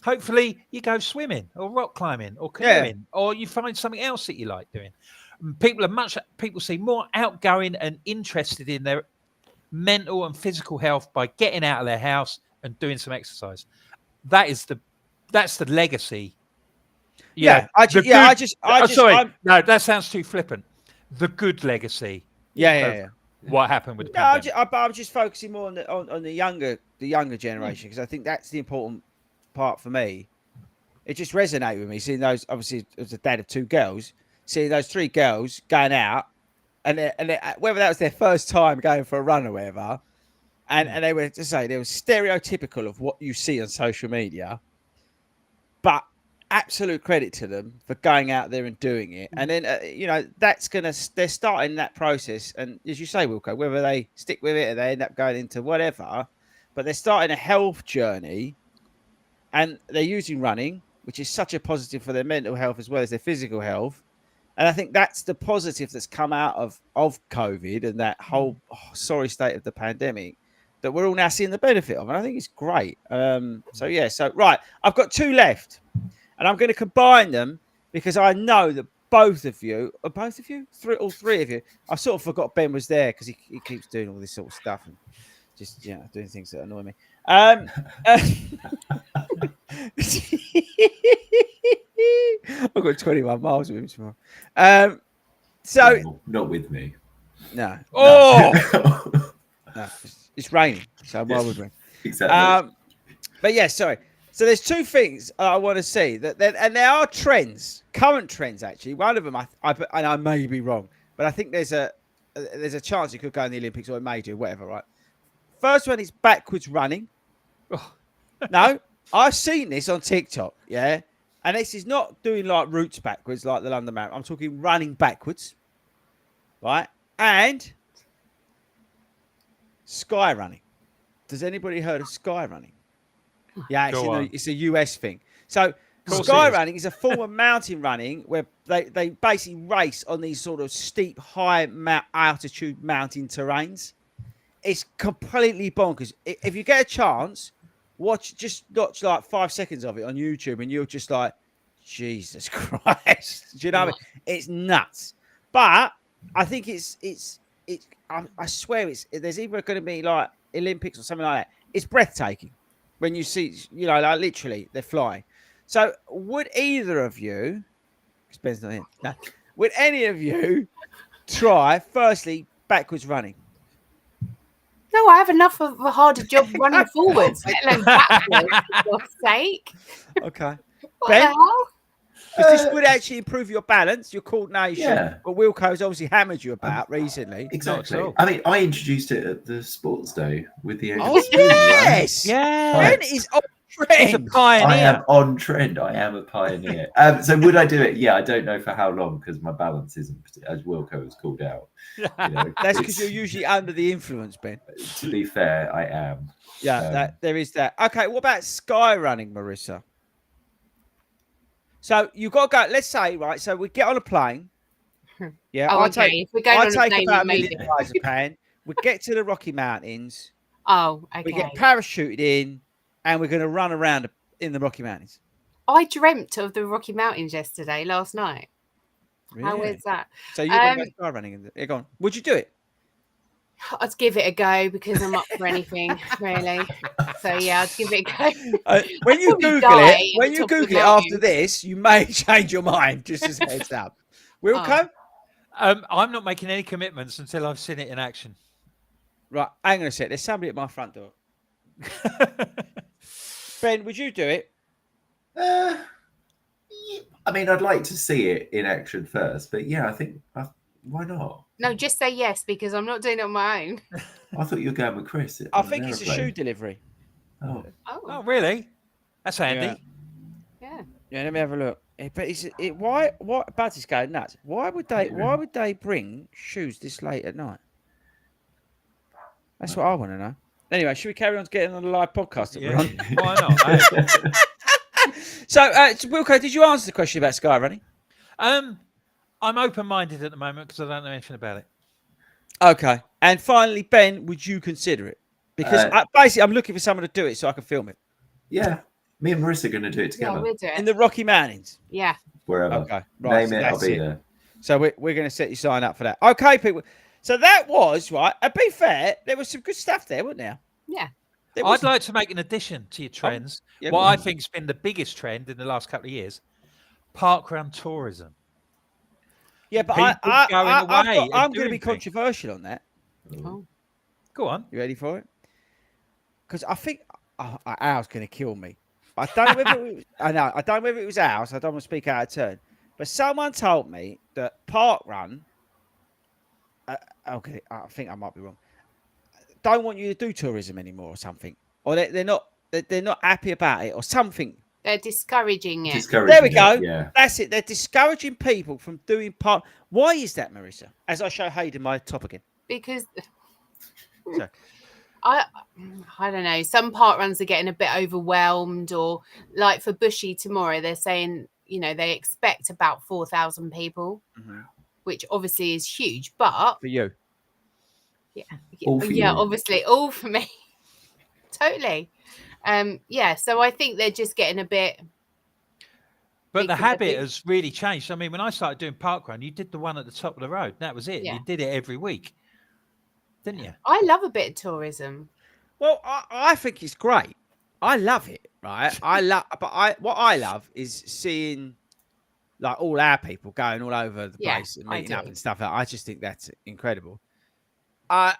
hopefully you go swimming or rock climbing or canoeing or you find something else that you like doing. People seem more outgoing and interested in their mental and physical health by getting out of their house and doing some exercise. That's the legacy. No, that sounds too flippant. The good legacy. What happened with the pandemic. I'm just focusing more on the younger generation because I think that's the important part for me. It just resonated with me seeing those. Obviously, as a dad of 2 girls, seeing those 3 girls going out, and whether that was their first time going for a run or whatever, and they were to say they were stereotypical of what you see on social media, but absolute credit to them for going out there and doing it. And then they're starting that process, and as you say, Wilco, whether they stick with it or they end up going into whatever, but they're starting a health journey, and they're using running, which is such a positive for their mental health as well as their physical health. And I think that's the positive that's come out of COVID and that whole sorry state of the pandemic that we're all now seeing the benefit of. And I think it's great. So right, I've got 2 left. And I'm going to combine them because I know that all 3 of you, I sort of forgot Ben was there because he keeps doing all this sort of stuff and just doing things that annoy me. I've got 21 miles with him tomorrow. Not with me. No. Oh, no, it's raining, so why would we? Exactly. But yeah, sorry. So there's 2 things I want to see and there are trends, current trends actually. One of them, I may be wrong, but I think there's a chance it could go in the Olympics or it may do, whatever. Right. First one is backwards running. No, I've seen this on TikTok. Yeah, and this is not doing like routes backwards like the London Marathon. I'm talking running backwards, right? And sky running. Does anybody heard of sky running? Yeah, it's a US thing. So sky running is a form of mountain running where they basically race on these sort of steep, high altitude mountain terrains. It's completely bonkers. If you get a chance, watch like 5 seconds of it on YouTube and you're just like, Jesus Christ. Do you know what I mean? It's nuts. But I think I swear there's either going to be like Olympics or something like that. It's breathtaking. When you see, like literally, they're flying. So, would either of you, Ben's not in, no, would any of you try, firstly, backwards running? No, I have enough of a harder job running forwards, let alone backwards, for God's sake. Okay. What Ben? the hell? This would actually improve your balance, your coordination. Yeah. What Wilco's obviously hammered you about recently. Exactly. I mean, I introduced it at the sports day with the. Yes. yeah. Ben is on trend. He's a pioneer. I am on trend. I am a pioneer. So would I do it? Yeah, I don't know for how long because my balance isn't, as Wilco has called out. That's because you're usually under the influence, Ben. To be fair, I am. Yeah, there is that. Okay, what about sky running, Marissa? So you've got to go. Let's say, right. So we get on a plane. Yeah, Oh, okay. If we're going on a take plane, about maybe. £1,000. We get to the Rocky Mountains. Oh, okay. We get parachuted in, and we're going to run around in the Rocky Mountains. I dreamt of the Rocky Mountains last night. Really? How is that? So you're going to go sky running? Go on. Would you do it? I'd give it a go because I'm up for anything, really. So yeah, I'd give it a go. When you probably Google die it, when at the you top of the Google it mountain. after this, you may change your mind. Just as a heads up. Wilco? I'm not making any commitments until I've seen it in action. Right, hang on a sec. There's somebody at my front door. Ben, would you do it? I mean, I'd like to see it in action first, but yeah, I think why not? No, just say yes because I'm not doing it on my own. I thought you were going with Chris. I think it's a shoe delivery. Oh, Oh, really? That's handy. Yeah. Yeah, let me have a look. But why? What? Buzz is going nuts. Why would they? Why would they bring shoes this late at night? That's what I want to know. Anyway, should we carry on to getting on the live podcast that we're on? Why not? Hey. So, Wilco, did you answer the question about sky running? I'm open-minded at the moment because I don't know anything about it. Okay. And finally, Ben, would you consider it? Because basically, I'm looking for someone to do it so I can film it. Yeah. Me and Marissa are going to do it Yeah, together. we'll do it. In the Rocky Mountains. Yeah. Wherever. Okay. Right. Name it, I'll be there. So we're going to set you sign up for that. Okay, people. So that was, right, to be fair, there was some good stuff there, wasn't there? Yeah. I'd like to make an addition to your trends. yeah, what go I on. think's been the biggest trend in the last couple of years, parkrun tourism. Yeah, but People going away and I'm going to doing be things. controversial on that. Oh. Go on. You ready for it? Because I think Al's going to kill me. I don't know whether I don't know whether it was Al, so I don't want to speak out of turn. But someone told me that Parkrun, okay, I think I might be wrong, don't want you to do tourism anymore or something. Or they're not happy about it or something. They're discouraging it. There we go. Yeah. That's it. They're discouraging people from doing park. Why is that, Marissa? As I show Hayden my top again. Because Sorry. I don't know. Some park runs are getting a bit overwhelmed, or like for Bushy tomorrow, they're saying, you know, they expect about 4,000 people, which obviously is huge. But For you. All for you. obviously, all for me. Totally. Yeah. So I think they're just getting a bit. But the Because I habit think- has really changed. I mean, when I started doing parkrun, you did the one at the top of the road. That was it. Yeah. You did it every week, didn't you? I love a bit of tourism. Well, I think it's great. I love it, right? What I love is seeing like all our people going all over the Yeah, place and I meeting up do. and stuff. I just think that's incredible. Trying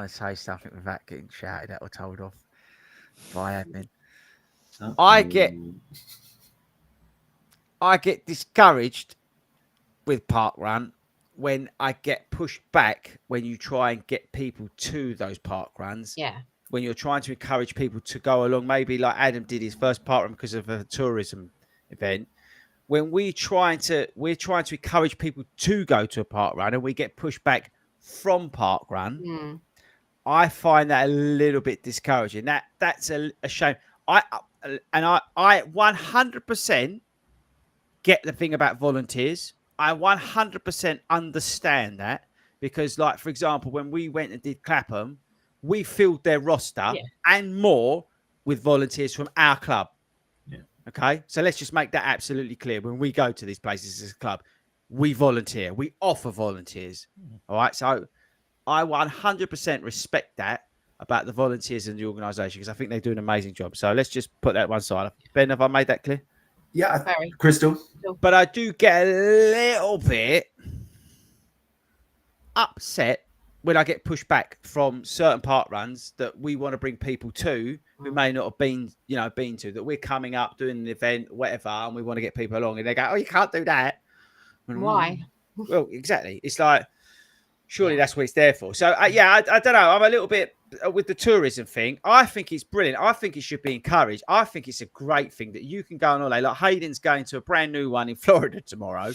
to say something without getting shouted at or told off by admin. I get discouraged with parkrun when I get pushed back when you try and get people to those parkruns. Yeah. When you're trying to encourage people to go along, maybe like Adam did his first parkrun because of a tourism event. When we're trying to encourage people to go to a parkrun and we get pushed back from parkrun, I find that a little bit discouraging. That's a shame. I 100% get the thing about volunteers. I 100% understand that because, like, for example, when we went and did Clapham, we filled their roster and more with volunteers from our club. Yeah. Okay. So let's just make that absolutely clear. When we go to these places as a club, we volunteer, we offer volunteers. All right. So I 100% respect that about the volunteers in the organisation because I think they do an amazing job. So let's just put that one side. Ben, have I made that clear? Yeah. Very. Crystal. But I do get a little bit upset when I get pushed back from certain park runs that we want to bring people to who may not have been to, that we're coming up doing an event, whatever, and we want to get people along, and they go, "Oh, you can't do that." Why? Well, exactly. It's like, surely that's what it's there for. So, I don't know. I'm a little bit with the tourism thing. I think it's brilliant. I think it should be encouraged. I think it's a great thing that you can go on holiday. Like Hayden's going to a brand new one in Florida tomorrow.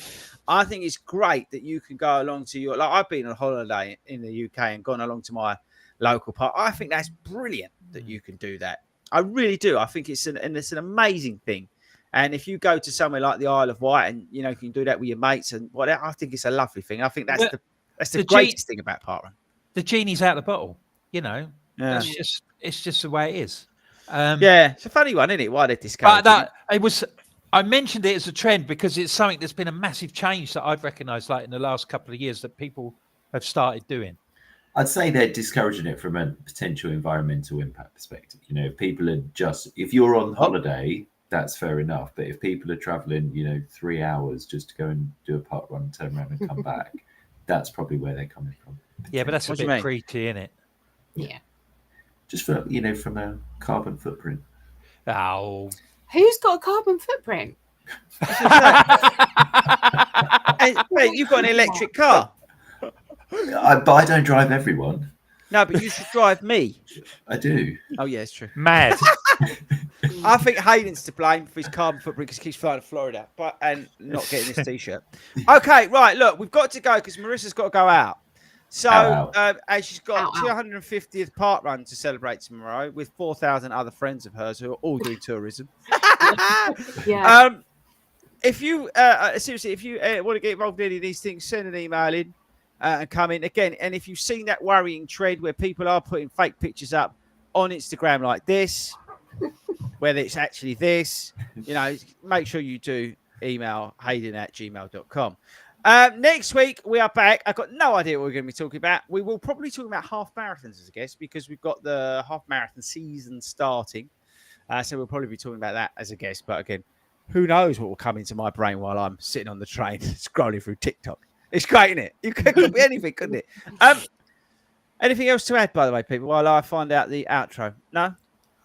I think it's great that you can go along to your, like I've been on holiday in the UK and gone along to my local park. I think that's brilliant that you can do that. I really do. I think it's an amazing thing. And if you go to somewhere like the Isle of Wight and, you can do that with your mates and whatever, I think it's a lovely thing. I think that's the greatest thing about parkrun. The genie's out of the bottle, Yeah. It's just the way it is. It's a funny one, isn't it? Why they discovered I mentioned it as a trend because it's something that's been a massive change that I've recognised, like in the last couple of years, that people have started doing. I'd say they're discouraging it from a potential environmental impact perspective. If people are if you're on holiday, that's fair enough. But if people are traveling, 3 hours just to go and do a park run, turn around and come back, that's probably where they're coming from. Yeah, but that's What a do you bit mean? preachy, isn't it? Yeah. Just for, from a carbon footprint. Oh. Who's got a carbon footprint? Hey, mate, you've got an electric car. But I don't drive everyone. No, but you should drive me. I do. Oh, yeah, it's true. Mad. I think Hayden's to blame for his carbon footprint because he keeps flying to Florida and not getting this T-shirt. Okay, right. Look, we've got to go because Marissa's got to go out. So, and she's got 250th Parkrun to celebrate tomorrow with 4,000 other friends of hers who are all doing tourism. Yeah. If you seriously, if you want to get involved in any of these things, send an email in and come in again. And if you've seen that worrying trend where people are putting fake pictures up on Instagram like this, whether it's actually this, make sure you do email hayden@gmail.com. Next week we are back. I've got no idea what we're going to be talking about. We will probably talk about half marathons as a guest because we've got the half marathon season starting. So we'll probably be talking about that as a guest. But again, who knows what will come into my brain while I'm sitting on the train scrolling through TikTok. It's great, isn't it? It could be anything, couldn't it? Anything else to add, by the way, people, while I find out the outro? No? I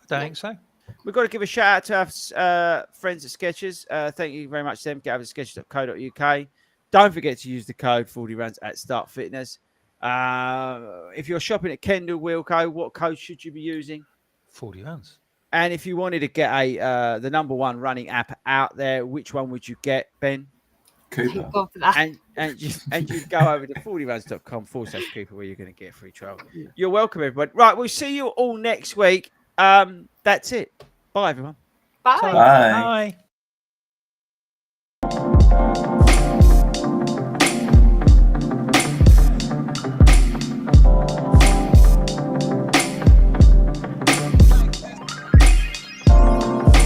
don't think so. We've got to give a shout out to our friends at Skechers. Thank you very much to them. Get over to skechers.co.uk. Don't forget to use the code 40runs at Start Fitness. If you're shopping at Kendall Wilco, what code should you be using? 40 runs. And if you wanted to get the number one running app out there, which one would you get, Ben? Cooper. Thank God for that. And you go over to 40runs.com/Cooper where you're going to get a free trial. You're welcome, everybody. Right, we'll see you all next week. That's it. Bye, everyone. Bye. Bye. Bye.